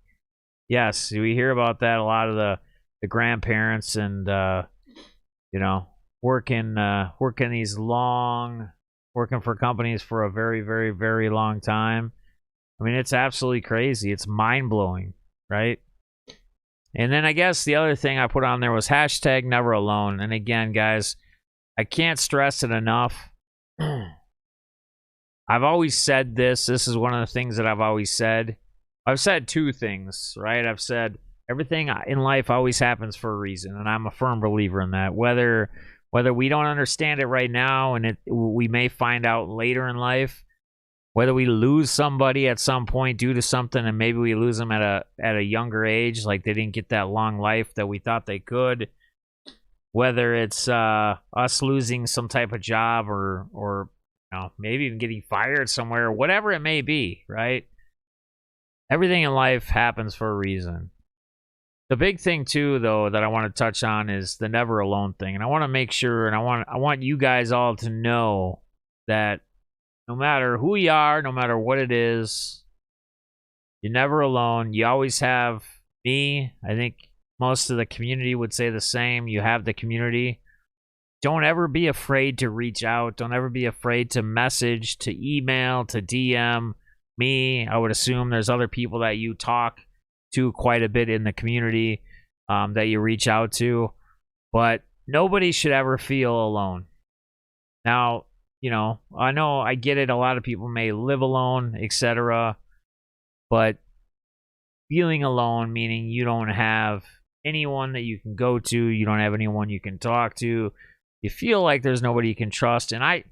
Yes, we hear about that a lot of the grandparents and you know, working for companies for a very, very, very long time. I mean, it's absolutely crazy. It's mind-blowing, right? And then I guess the other thing I put on there was hashtag never alone. And again, guys, I can't stress it enough. I've always said this. This is one of the things that I've always said. I've said two things, right? I've said everything in life always happens for a reason, and I'm a firm believer in that. Whether we don't understand it right now, and we may find out later in life, whether we lose somebody at some point due to something, and maybe we lose them at a younger age, like they didn't get that long life that we thought they could. Whether it's us losing some type of job, or maybe even getting fired somewhere, or whatever it may be, right? Everything in life happens for a reason. The big thing too, though, that I want to touch on is the never alone thing, and I want to make sure, and I want you guys all to know that no matter who you are, no matter what it is, you're never alone. You always have me. I think most of the community would say the same. You have the community. Don't ever be afraid to reach out. Don't ever be afraid to message, to email, to DM me. I would assume there's other people that you talk to quite a bit in the community that you reach out to. But nobody should ever feel alone. Now, I know I get it. A lot of people may live alone, etc. But feeling alone, meaning you don't have anyone that you can go to, you don't have anyone you can talk to, you feel like there's nobody you can trust. And I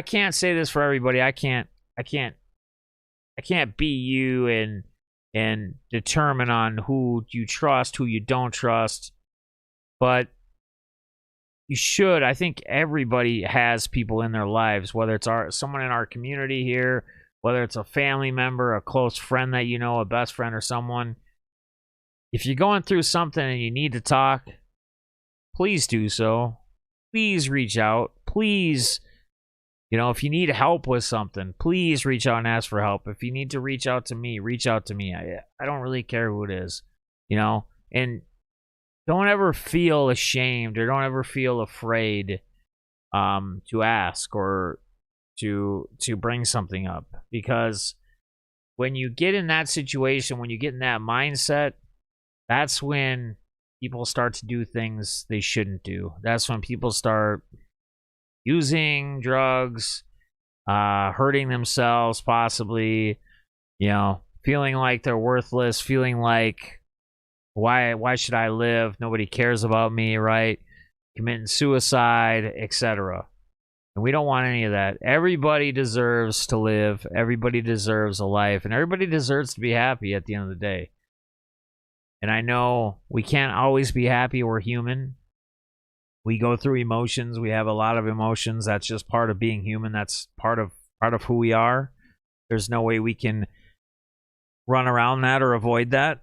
can't say this for everybody. I can't be you and determine on who you trust, who you don't trust. But you should. I think everybody has people in their lives, whether it's someone in our community here, whether it's a family member, a close friend that you know, a best friend or someone. If you're going through something and you need to talk, please do so. Please reach out. Please, if you need help with something, please reach out and ask for help. If you need to reach out to me, reach out to me. I don't really care who it is, and don't ever feel ashamed or don't ever feel afraid to ask or to bring something up, because when you get in that situation, when you get in that mindset, that's when people start to do things they shouldn't do. That's when people start using drugs, hurting themselves, possibly, feeling like they're worthless, feeling like, why should I live? Nobody cares about me, right? Committing suicide, etc. And we don't want any of that. Everybody deserves to live. Everybody deserves a life. And everybody deserves to be happy at the end of the day. And I know we can't always be happy. We're human. We go through emotions. We have a lot of emotions. That's just part of being human. That's part of who we are. There's no way we can run around that or avoid that.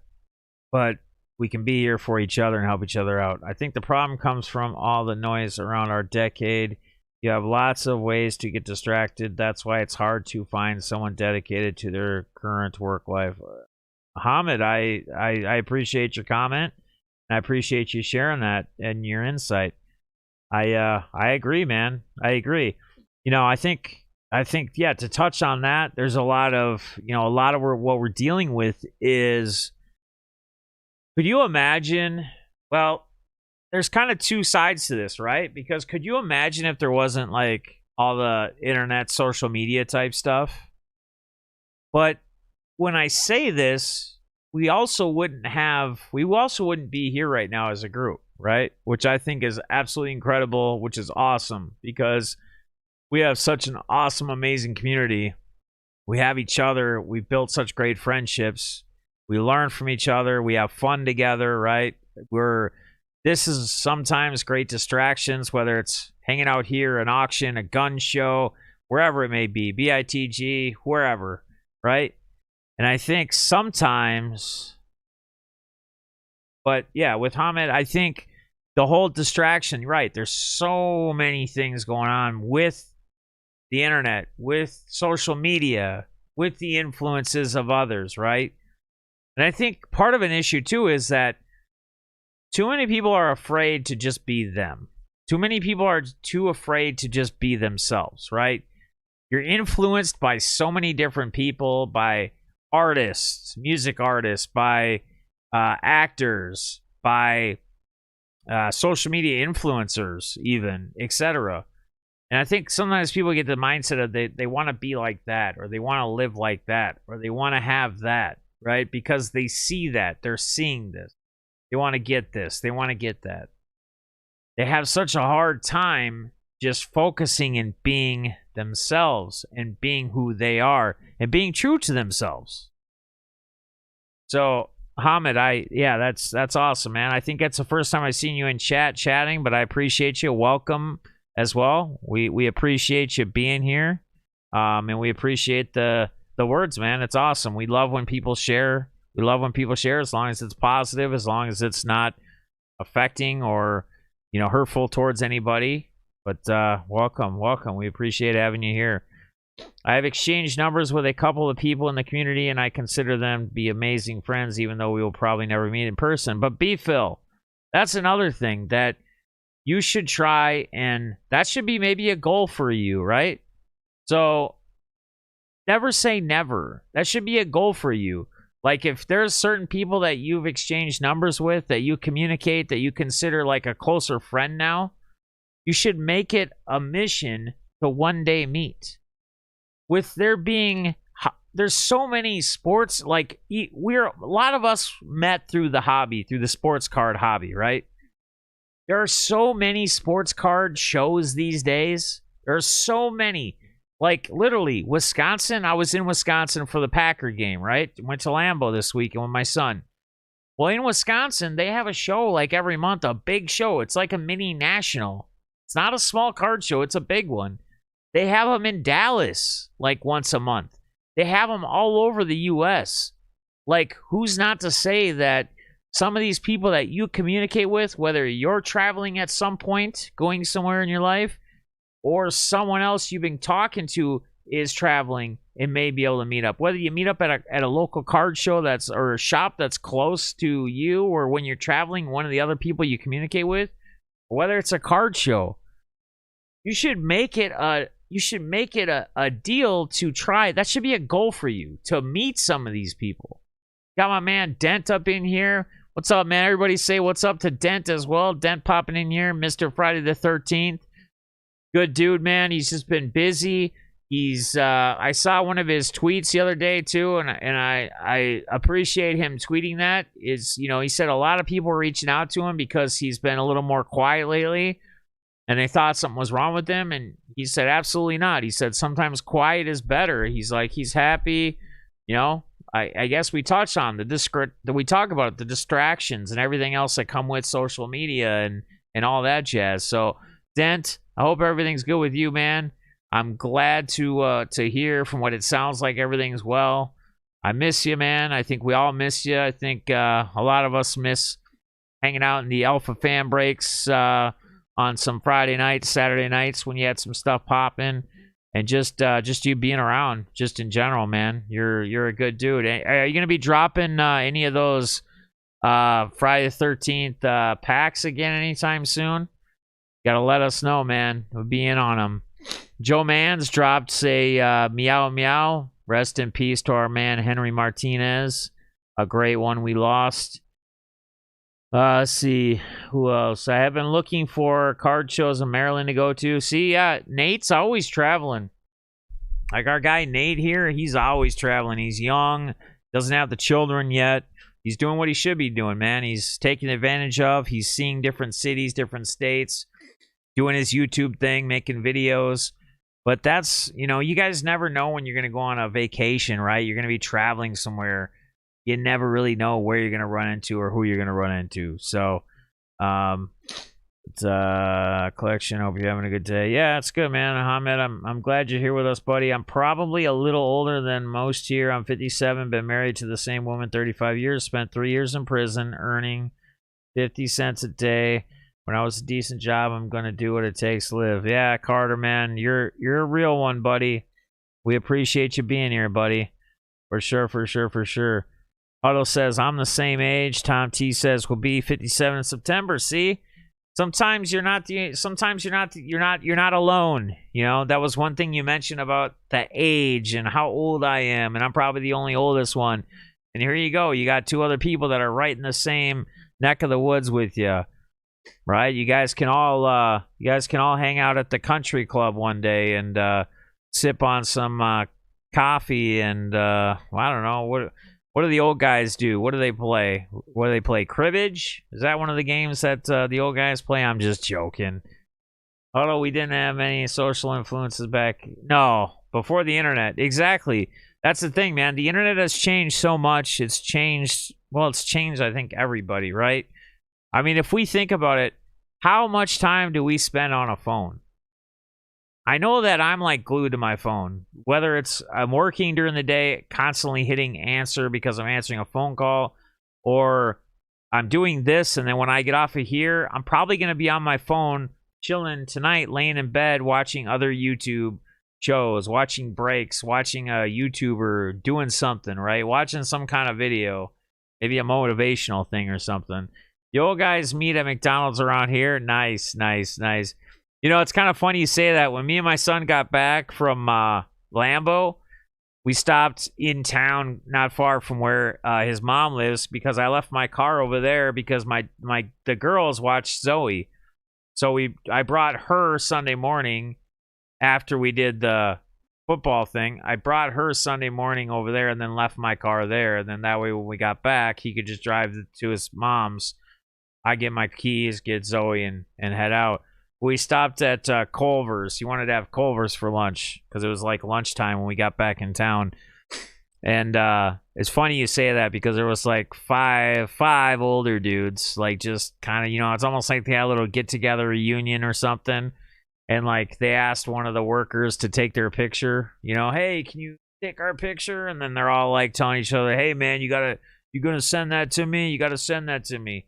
But we can be here for each other and help each other out. I think the problem comes from all the noise around our decade. You have lots of ways to get distracted. That's why it's hard to find someone dedicated to their current work life. Hamid, I appreciate your comment. I appreciate you sharing that and your insight. I agree, man. I agree. I think yeah, to touch on that, there's a lot of what we're dealing with is, could you imagine, well, there's kind of two sides to this, right? Because could you imagine if there wasn't like all the internet, social media type stuff? But when I say this, we also wouldn't be here right now as a group, right? Which I think is absolutely incredible, which is awesome, because we have such an awesome, amazing community. We have each other. We've built such great friendships. We learn from each other. We have fun together, right? This is sometimes great distractions, whether it's hanging out here, an auction, a gun show, wherever it may be, BITG, wherever, right? And I think sometimes, but yeah, with Hamid, I think the whole distraction, right? There's so many things going on with the internet, with social media, with the influences of others, right? And I think part of an issue too is that too many people are afraid to just be them. Too many people are too afraid to just be themselves, right? You're influenced by so many different people, by artists, music artists, by actors, by social media influencers, even, etc. And I think sometimes people get the mindset of they want to be like that, or they want to live like that, or they want to have that, right? Because they see that. They're seeing this. They want to get this. They want to get that. They have such a hard time just focusing and being themselves and being who they are and being true to themselves. So, Hamid, that's awesome, man. I think that's the first time I've seen you in chatting, but I appreciate you. Welcome as well. We appreciate you being here, and we appreciate the words, man. It's awesome. We love when people share. We love when people share, as long as it's positive, as long as it's not affecting or hurtful towards anybody. But welcome. We appreciate having you here. I have exchanged numbers with a couple of people in the community, and I consider them to be amazing friends, even though we will probably never meet in person. But B-Phil, that's another thing that you should try, and that should be maybe a goal for you, right? So never say never. That should be a goal for you. Like, if there's certain people that you've exchanged numbers with, that you communicate, that you consider like a closer friend now, you should make it a mission to one day meet. With there's so many sports, like a lot of us met through the hobby, through the sports card hobby, right? There are so many sports card shows these days. There are so many. Like, literally, Wisconsin, I was in Wisconsin for the Packer game, right? Went to Lambeau this weekend with my son. Well, in Wisconsin, they have a show like every month, a big show. It's like a mini national. It's not a small card show. It's a big one. They have them in Dallas like once a month. They have them all over the U.S. Like, who's not to say that some of these people that you communicate with, whether you're traveling at some point, going somewhere in your life, or someone else you've been talking to is traveling and may be able to meet up. Whether you meet up at a local card show or a shop that's close to you, or when you're traveling, one of the other people you communicate with, or whether it's a card show, you should make it a deal to try. That should be a goal for you, to meet some of these people. Got my man Dent up in here. What's up, man? Everybody say what's up to Dent as well. Dent popping in here, Mr. Friday the 13th. Good dude, man. He's just been busy. I saw one of his tweets the other day too, and I appreciate him tweeting that. He said a lot of people were reaching out to him because he's been a little more quiet lately, and they thought something was wrong with him, and he said absolutely not. He said sometimes quiet is better. He's like, he's happy. I guess we touch on we talk about the distractions and everything else that come with social media and all that jazz. So Dent, I hope everything's good with you, man. I'm glad to hear from what it sounds like everything's well. I miss you, man. I think we all miss you. I think a lot of us miss hanging out in the Alpha fan breaks on some Friday nights, Saturday nights when you had some stuff popping, and just you being around, just in general, man. You're a good dude. Are you gonna be dropping any of those Friday the 13th packs again anytime soon? Gotta let us know, man. We'll be in on them. Joe Mans dropped meow meow. Rest in peace to our man Henry Martinez. A great one we lost. Let's see who else. I have been looking for card shows in Maryland to go to. See, Nate's always traveling. Like our guy Nate here, he's always traveling. He's young, doesn't have the children yet. He's doing what he should be doing, man. He's taking advantage of. He's seeing different cities, different states, doing his YouTube thing, making videos. But that's, you guys never know when you're going to go on a vacation, right? You're going to be traveling somewhere. You never really know where you're going to run into or who you're going to run into. So, it's a collection. Hope you're having a good day. Yeah, it's good, man. Ahmed, I'm glad you're here with us, buddy. I'm probably a little older than most here. I'm 57, been married to the same woman 35 years, spent 3 years in prison, earning 50 cents a day. When I was a decent job, I'm going to do what it takes to live. Yeah, Carter, man, you're a real one, buddy. We appreciate you being here, buddy. For sure, for sure, for sure. Otto says, I'm the same age. Tom T says, we'll be 57 in September. See? Sometimes you're not alone. That was one thing you mentioned about the age and how old I am, and I'm probably the only oldest one. And here you go. You got two other people that are right in the same neck of the woods with you. Right? You guys can all hang out at the country club one day and sip on some coffee and I don't know What do the old guys do? What do they play? What do they play? Cribbage? Is that one of the games that the old guys play? I'm just joking. Although we didn't have any social influences back. No, before the internet. Exactly. That's the thing, man. The internet has changed so much. It's changed. Well, it's changed, I think, everybody, right? I mean, if we think about it, how much time do we spend on a phone? I know that I'm like glued to my phone. Whether it's I'm working during the day, constantly hitting answer because I'm answering a phone call, or I'm doing this, and then when I get off of here, I'm probably going to be on my phone chilling tonight, laying in bed, watching other YouTube shows, watching breaks, watching a YouTuber doing something, right? Watching some kind of video, maybe a motivational thing or something. The old guys meet at McDonald's around here. Nice, nice, nice. You know, it's kind of funny you say that. When me and my son got back from Lambeau, we stopped in town not far from where his mom lives because I left my car over there because the girls watched Zoe. So I brought her Sunday morning after we did the football thing. I brought her Sunday morning over there and then left my car there. And then that way when we got back, he could just drive to his mom's. I get my keys, get Zoe, and head out. We stopped at Culver's. He wanted to have Culver's for lunch because it was like lunchtime when we got back in town. And it's funny you say that because there was like five older dudes, like just kind of, you know, it's almost like they had a little get-together reunion or something. And like they asked one of the workers to take their picture, you know, hey, can you take our picture? And then they're all like telling each other, hey, man, you gonna send that to me? You got to send that to me.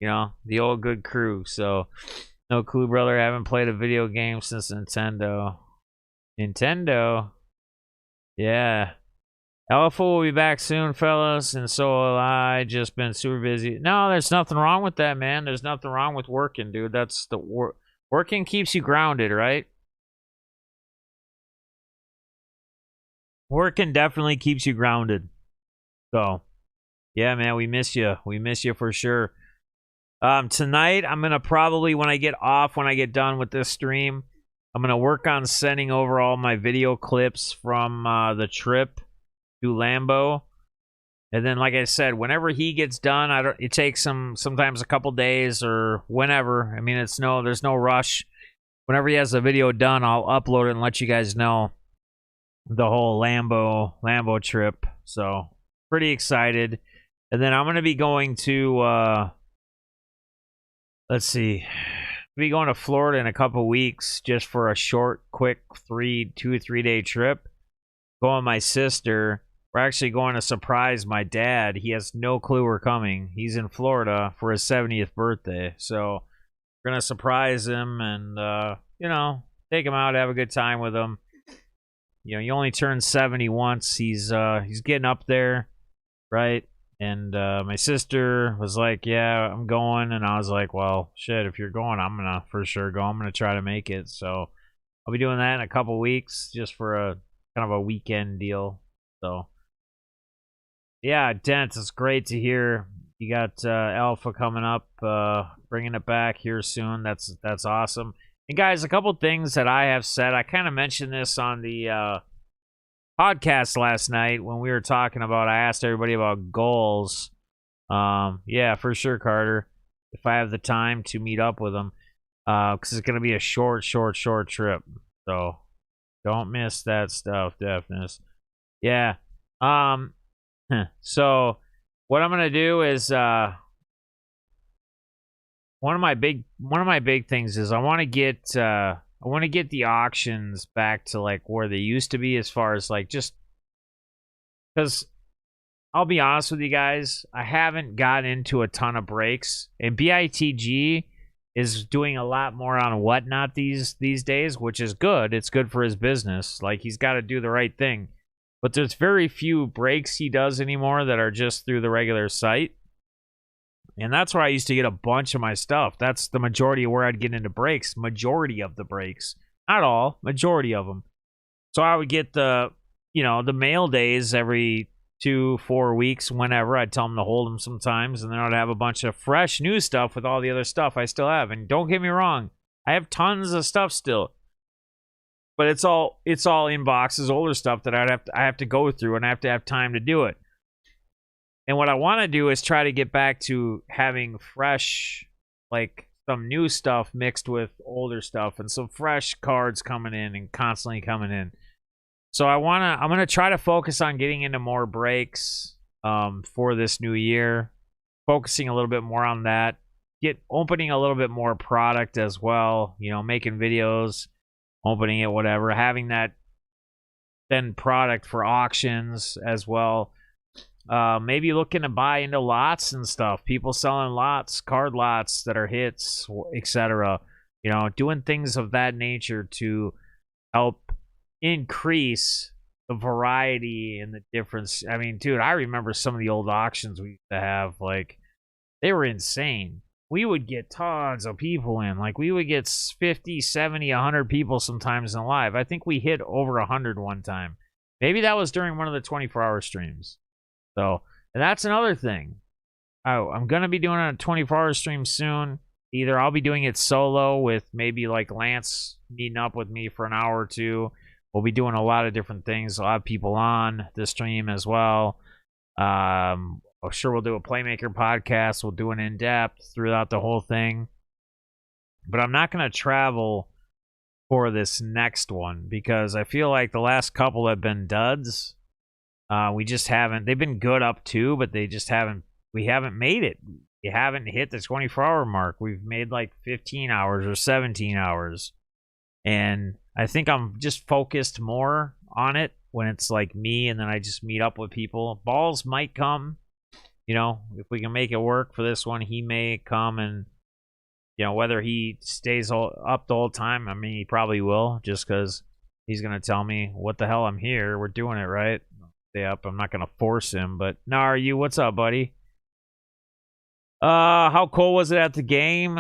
You know, the old good crew. So... No clue, brother. I haven't played a video game since Nintendo. Nintendo? Yeah. Alpha will be back soon, fellas, and so will I. Just been super busy. No, there's nothing wrong with that, man. There's nothing wrong with working, dude. That's the working keeps you grounded, right? Working definitely keeps you grounded. So, yeah, man, we miss you. We miss you for sure. Tonight, I'm going to probably, when I get done with this stream, I'm going to work on sending over all my video clips from the trip to Lambeau. And then, like I said, whenever he gets done, it takes him sometimes a couple days or whenever. I mean, there's no rush. Whenever he has the video done, I'll upload it and let you guys know the whole Lambeau trip. So, pretty excited. And then I'm going to be going to... let's see. We'll be going to Florida in a couple weeks just for a short, quick 2 or 3 day trip. Going with my sister. We're actually going to surprise my dad. He has no clue we're coming. He's in Florida for his 70th birthday. So we're going to surprise him and, you know, take him out, have a good time with him. You know, he only turned 70 once. He's getting up there, right? And my sister was like, yeah, I'm going. And I was like, well, shit, if you're going, I'm going to for sure go. I'm going to try to make it. So I'll be doing that in a couple weeks just for a kind of a weekend deal. So, yeah, Dent, it's great to hear. You got Alpha coming up, bringing it back here soon. That's awesome. And, guys, a couple things that I have said. I kind of mentioned this on the podcast last night when we were talking about, I asked everybody about goals. Yeah, for sure, Carter, if I have the time to meet up with them, because it's going to be a short trip, so don't miss that stuff, definitely. Yeah. So what I'm going to do is one of my big things is I want to get the auctions back to like where they used to be, as far as like, just because I'll be honest with you guys, I haven't gotten into a ton of breaks, and BITG is doing a lot more on Whatnot these days, which is good. It's good for his business. Like, he's got to do the right thing, but there's very few breaks he does anymore that are just through the regular site. And that's where I used to get a bunch of my stuff. That's the majority of where I'd get into breaks. Majority of the breaks. Not all. Majority of them. So I would get the mail days every 2-4 weeks, whenever. I'd tell them to hold them sometimes. And then I'd have a bunch of fresh new stuff with all the other stuff I still have. And don't get me wrong, I have tons of stuff still. But it's all in boxes, older stuff that I have to go through, and I have to have time to do it. And what I want to do is try to get back to having fresh, like some new stuff mixed with older stuff, and some fresh cards coming in and constantly coming in. So I'm gonna try to focus on getting into more breaks for this new year, focusing a little bit more on that, opening a little bit more product as well, you know, making videos, opening it, whatever, having that then product for auctions as well. Maybe looking to buy into lots and stuff, people selling lots, card lots that are hits, etc. You know, doing things of that nature to help increase the variety and the difference. I mean, dude, I remember some of the old auctions we used to have, like, they were insane. We would get tons of people in. Like, we would get 50, 70, 100 people sometimes in live. I think we hit over 100 one time. Maybe that was during one of the 24-hour streams. So, and that's another thing. I'm going to be doing a 24-hour stream soon. Either I'll be doing it solo with maybe like Lance meeting up with me for an hour or two. We'll be doing a lot of different things. I'll have people on the stream as well. I'm sure we'll do a Playmaker podcast. We'll do an in-depth throughout the whole thing. But I'm not going to travel for this next one because I feel like the last couple have been duds. We just haven't. They've been good up to, but they just haven't. We haven't made it. We haven't hit the 24-hour mark. We've made like 15 hours or 17 hours. And I think I'm just focused more on it when it's like me and then I just meet up with people. Balls might come. You know, if we can make it work for this one, he may come and, you know, whether he stays up the whole time, I mean, he probably will just because he's going to tell me, what the hell, I'm here. We're doing it, right? Stay up. I'm not going to force him, but Nar, what's up, buddy? How cold was it at the game?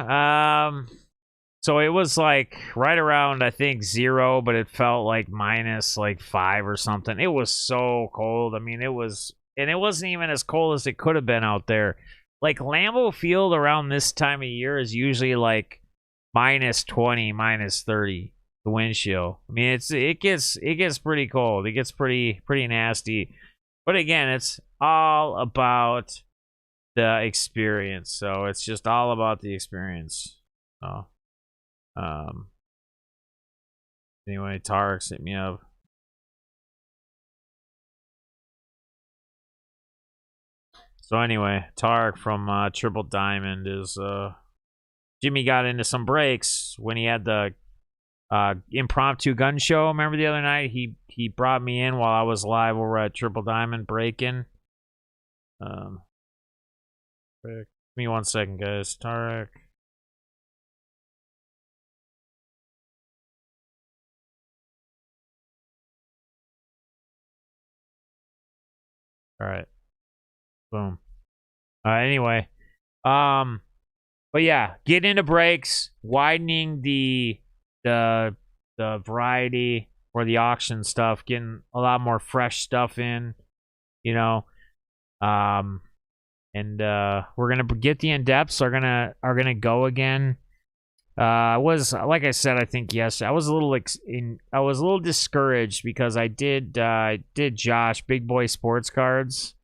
So it was like right around, I think, 0, but it felt like minus like 5 or something. It was so cold. I mean, it was, and it wasn't even as cold as it could have been out there. Like Lambeau Field around this time of year is usually like minus 20, minus 30. The wind chill. I mean, it gets pretty cold. It gets pretty nasty. But again, it's all about the experience. So it's just all about the experience. Oh. Anyway, Tarek's hit me up. So anyway, Tarek from Triple Diamond is Jimmy got into some breaks when he had the impromptu gun show. Remember the other night he brought me in while I was live over at Triple Diamond breaking. Give me 1 second, guys. Tarek. All right. Boom. Anyway, but yeah, get into breaks, widening the variety for the auction stuff, getting a lot more fresh stuff in, you know. And we're gonna get the in-depths are gonna go again. Was, like I said, I think yes, I was a little discouraged because I did Josh Big Boy Sports Cards.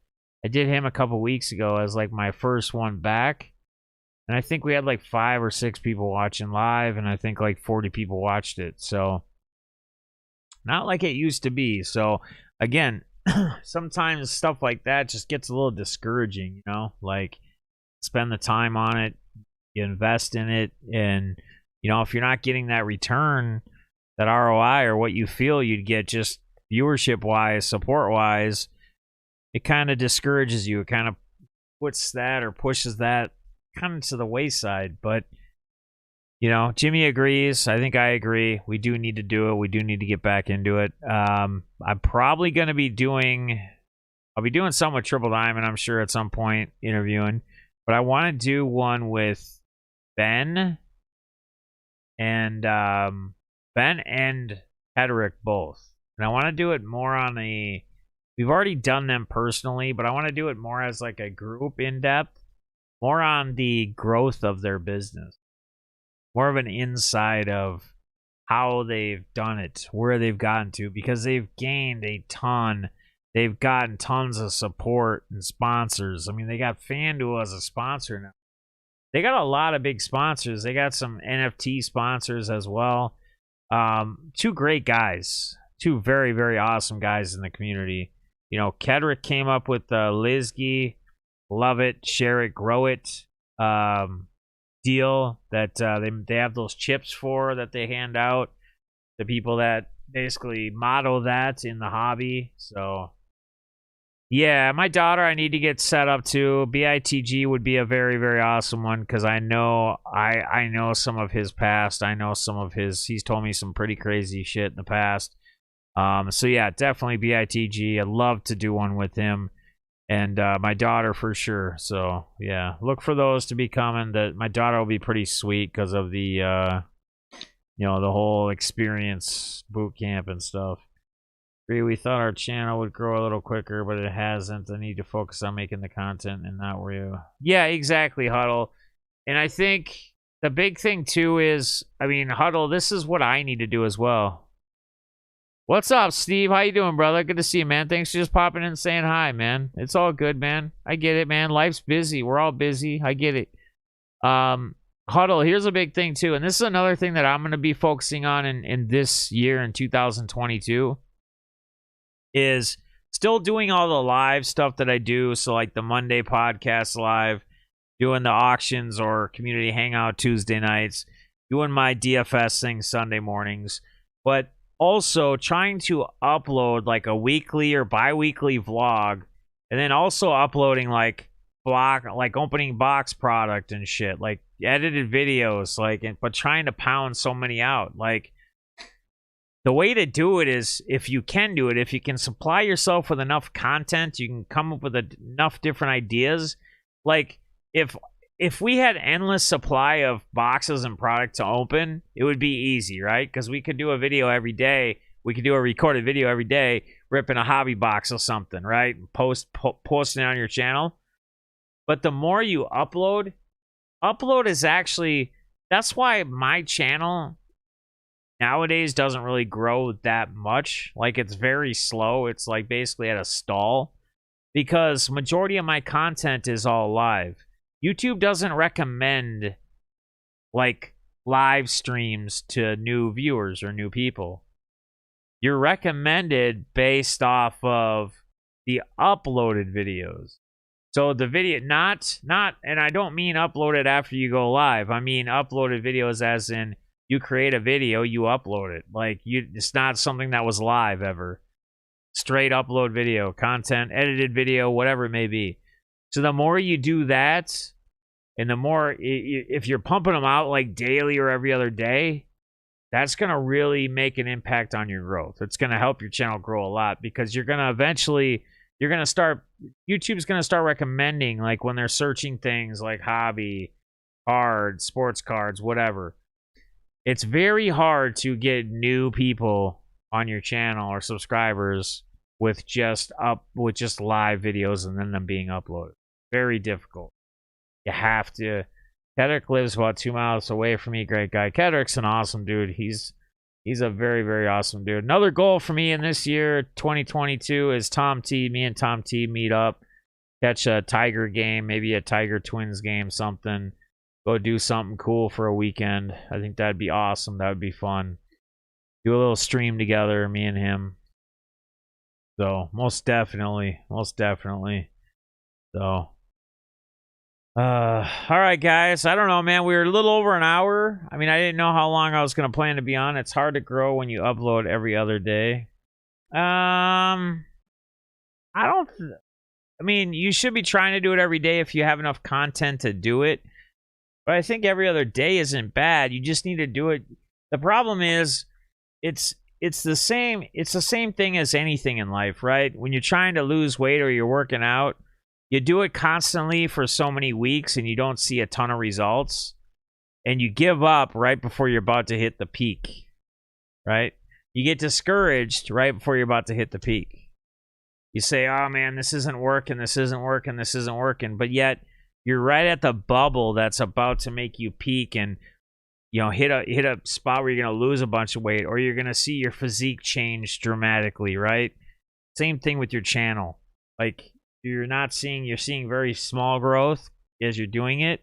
I did him a couple weeks ago as like my first one back. And I think we had like 5 or 6 people watching live, and I think like 40 people watched it. So not like it used to be. So again, sometimes stuff like that just gets a little discouraging, you know? Like, spend the time on it, you invest in it, and you know, if you're not getting that return, that ROI, or what you feel you'd get just viewership wise, support wise, it kind of discourages you. It kind of puts that or pushes that kind of to the wayside. But you know, Jimmy agrees. I think I agree. We do need to do it. We do need to get back into it. I'm probably going to be I'll be doing some with Triple Diamond, I'm sure, at some point, interviewing. But I want to do one with Ben and Hedrick both. And I want to do it more on we've already done them personally, but I want to do it more as like a group in depth, more on the growth of their business, more of an inside of how they've done it, where they've gotten to, because they've gained a ton they've gotten tons of support and sponsors. I mean, they got FanDuel as a sponsor now. They got a lot of big sponsors. They got some NFT sponsors as well. Two great guys. Two very, very awesome guys in the community. You know, Kedrick came up with the Lizgy, love it, share it, grow it deal that they have those chips for that they hand out to people that basically model that in the hobby. So yeah, my daughter I need to get set up to. BITG would be a very, very awesome one because I know some of his past. I know some of he's told me some pretty crazy shit in the past. So yeah, definitely BITG. I'd love to do one with him and my daughter for sure. So yeah, look for those to be coming. That my daughter will be pretty sweet because of the you know, the whole experience boot camp and stuff. We thought our channel would grow a little quicker, but it hasn't. I need to focus on making the content and not where you. Yeah, exactly, Huddle. And I think the big thing too is, I mean, Huddle, this is what I need to do as well. What's up, Steve? How you doing, brother? Good to see you, man. Thanks for just popping in and saying hi, man. It's all good, man. I get it, man. Life's busy. We're all busy. I get it. Huddle, here's a big thing too, and this is another thing that I'm going to be focusing on in this year in 2022. Is still doing all the live stuff that I do. So like the Monday podcast live, doing the auctions or community hangout Tuesday nights, doing my DFS thing Sunday mornings, but also trying to upload like a weekly or bi-weekly vlog, and then also uploading like opening box product and shit, like edited videos, but trying to pound so many out. Like, the way to do it is, if you can do it, if you can supply yourself with enough content, you can come up with enough different ideas. Like, if we had endless supply of boxes and product to open, it would be easy, right? Because we could do a video every day. We could do a recorded video every day, ripping a hobby box or something, right? Posting it on your channel. But the more you upload is actually, that's why my channel nowadays doesn't really grow that much. Like, it's very slow. It's like basically at a stall because majority of my content is all live. YouTube doesn't recommend like live streams to new viewers or new people. You're recommended based off of the uploaded videos. So the video, not, and I don't mean uploaded after you go live. I mean uploaded videos as in, you create a video, you upload it. Like, it's not something that was live ever. Straight upload video, content, edited video, whatever it may be. So the more you do that, and the more, if you're pumping them out like daily or every other day, that's going to really make an impact on your growth. It's going to help your channel grow a lot because you're going to eventually, YouTube's going to start recommending, like when they're searching things like hobby, cards, sports cards, whatever. It's very hard to get new people on your channel or subscribers with just live videos and then them being uploaded. Very difficult. You have to. Kedrick lives about 2 miles away from me. Great guy. Kedrick's an awesome dude. He's a very, very awesome dude. Another goal for me in this year, 2022, is me and Tom T meet up, catch a Tiger game, maybe a Tiger Twins game, something. Go do something cool for a weekend. I think that'd be awesome. That would be fun. Do a little stream together, me and him. So, most definitely. So, all right, guys. I don't know, man. We were a little over an hour. I mean, I didn't know how long I was going to plan to be on. It's hard to grow when you upload every other day. I mean, you should be trying to do it every day if you have enough content to do it. But I think every other day isn't bad. You just need to do it. The problem is, it's the same thing as anything in life, right? When you're trying to lose weight or you're working out, you do it constantly for so many weeks and you don't see a ton of results, and you give up right before you're about to hit the peak, right? You get discouraged right before you're about to hit the peak. You say, oh man, this isn't working, but yet you're right at the bubble that's about to make you peak and, you know, hit a spot where you're going to lose a bunch of weight or you're going to see your physique change dramatically, right? Same thing with your channel. Like you're seeing very small growth as you're doing it,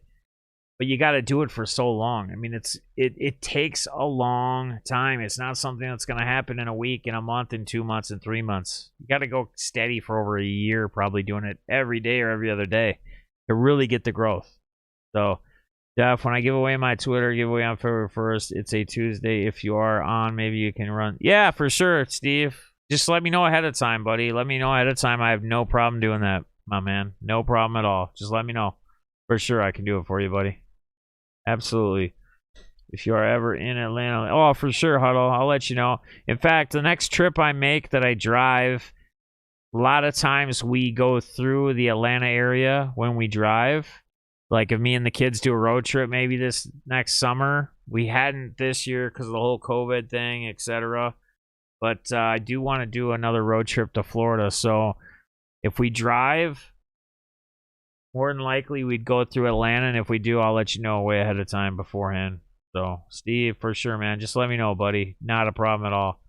but you got to do it for so long. I mean, it takes a long time. It's not something that's going to happen in a week, in a month, in 2 months, in 3 months. You got to go steady for over a year, probably doing it every day or every other day to really get the growth. So, Def, when I give away my Twitter giveaway on February 1st, it's a Tuesday. If you are on, maybe you can run. Yeah, for sure, Steve. Just let me know ahead of time, buddy. Let me know ahead of time. I have no problem doing that, my man. No problem at all. Just let me know. For sure, I can do it for you, buddy. Absolutely. If you are ever in Atlanta. Oh, for sure, Huddle. I'll let you know. In fact, the next trip I make that I drive, a lot of times we go through the Atlanta area when we drive. Like if me and the kids do a road trip maybe this next summer. We hadn't this year because of the whole COVID thing, etc. But I do want to do another road trip to Florida. So if we drive, more than likely we'd go through Atlanta. And if we do, I'll let you know way ahead of time beforehand. So, Steve, for sure, man. Just let me know, buddy. Not a problem at all.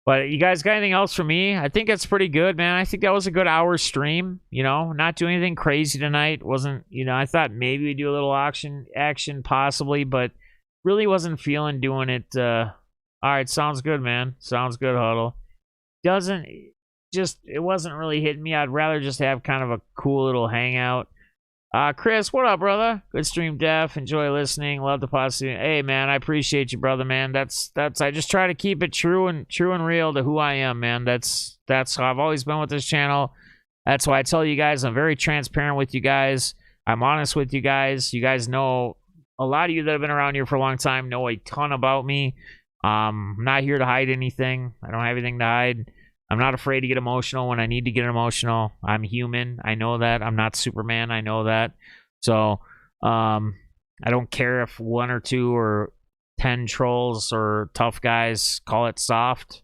But you guys got anything else for me? I think that's pretty good, man. I think that was a good hour stream. You know, not doing anything crazy tonight. Wasn't, you know, I thought maybe we'd do a little action possibly, but really wasn't feeling doing it. All right, sounds good, man. Sounds good, Huddle. It wasn't really hitting me. I'd rather just have kind of a cool little hangout. Chris, what up, brother? Good stream, Def. Enjoy listening. Love the positive. Hey, man, I appreciate you, brother, man. That's. I just try to keep it true and real to who I am, man. That's how I've always been with this channel. That's why I tell you guys I'm very transparent with you guys. I'm honest with you guys. You guys know, a lot of you that have been around here for a long time know a ton about me. I'm not here to hide anything. I don't have anything to hide. I'm not afraid to get emotional when I need to get emotional. I'm human. I know that. I'm not Superman. I know that. So I don't care if 1 or 2 or 10 trolls or tough guys call it soft.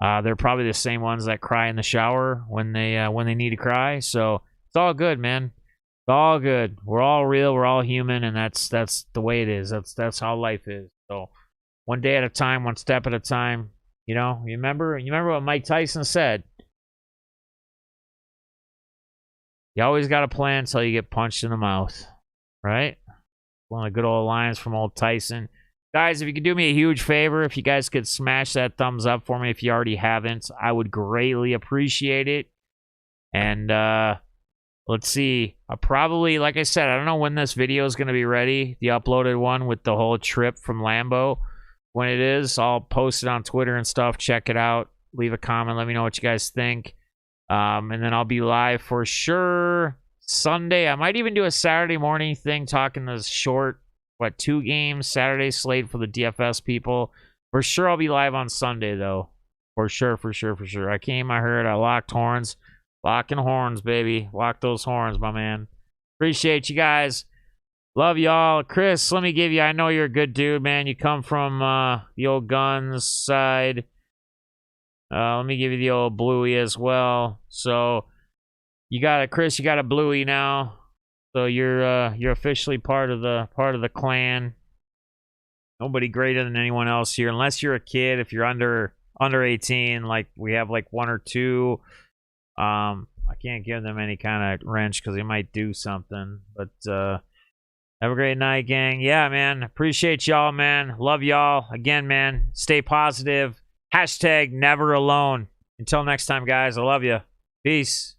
They're probably the same ones that cry in the shower when they need to cry. So it's all good, man. It's all good. We're all real. We're all human, and that's the way it is. That's how life is. So one day at a time, one step at a time. You know, you remember what Mike Tyson said. You always got a plan until you get punched in the mouth, right? One of the good old lines from old Tyson. Guys, if you could do me a huge favor, if you guys could smash that thumbs up for me if you already haven't, I would greatly appreciate it. And let's see. I'll probably, like I said, I don't know when this video is going to be ready. The uploaded one with the whole trip from Lambeau. When it is, I'll post it on Twitter and stuff. Check it out. Leave a comment. Let me know what you guys think. And then I'll be live for sure Sunday. I might even do a Saturday morning thing talking the short, 2 games Saturday slate for the DFS people. For sure I'll be live on Sunday, though. For sure. I came, I heard, I locked horns. Locking horns, baby. Lock those horns, my man. Appreciate you guys. Love y'all. Chris, let me give you, I know you're a good dude, man. You come from the old guns side. Let me give you the old bluey as well. So you got it, Chris, you got a bluey now. So you're officially part of the clan. Nobody greater than anyone else here, unless you're a kid. If you're under 18, like we have like 1 or 2. I can't give them any kind of wrench because they might do something. But have a great night, gang. Yeah, man. Appreciate y'all, man. Love y'all. Again, man, stay positive. # never alone. Until next time, guys. I love you. Peace.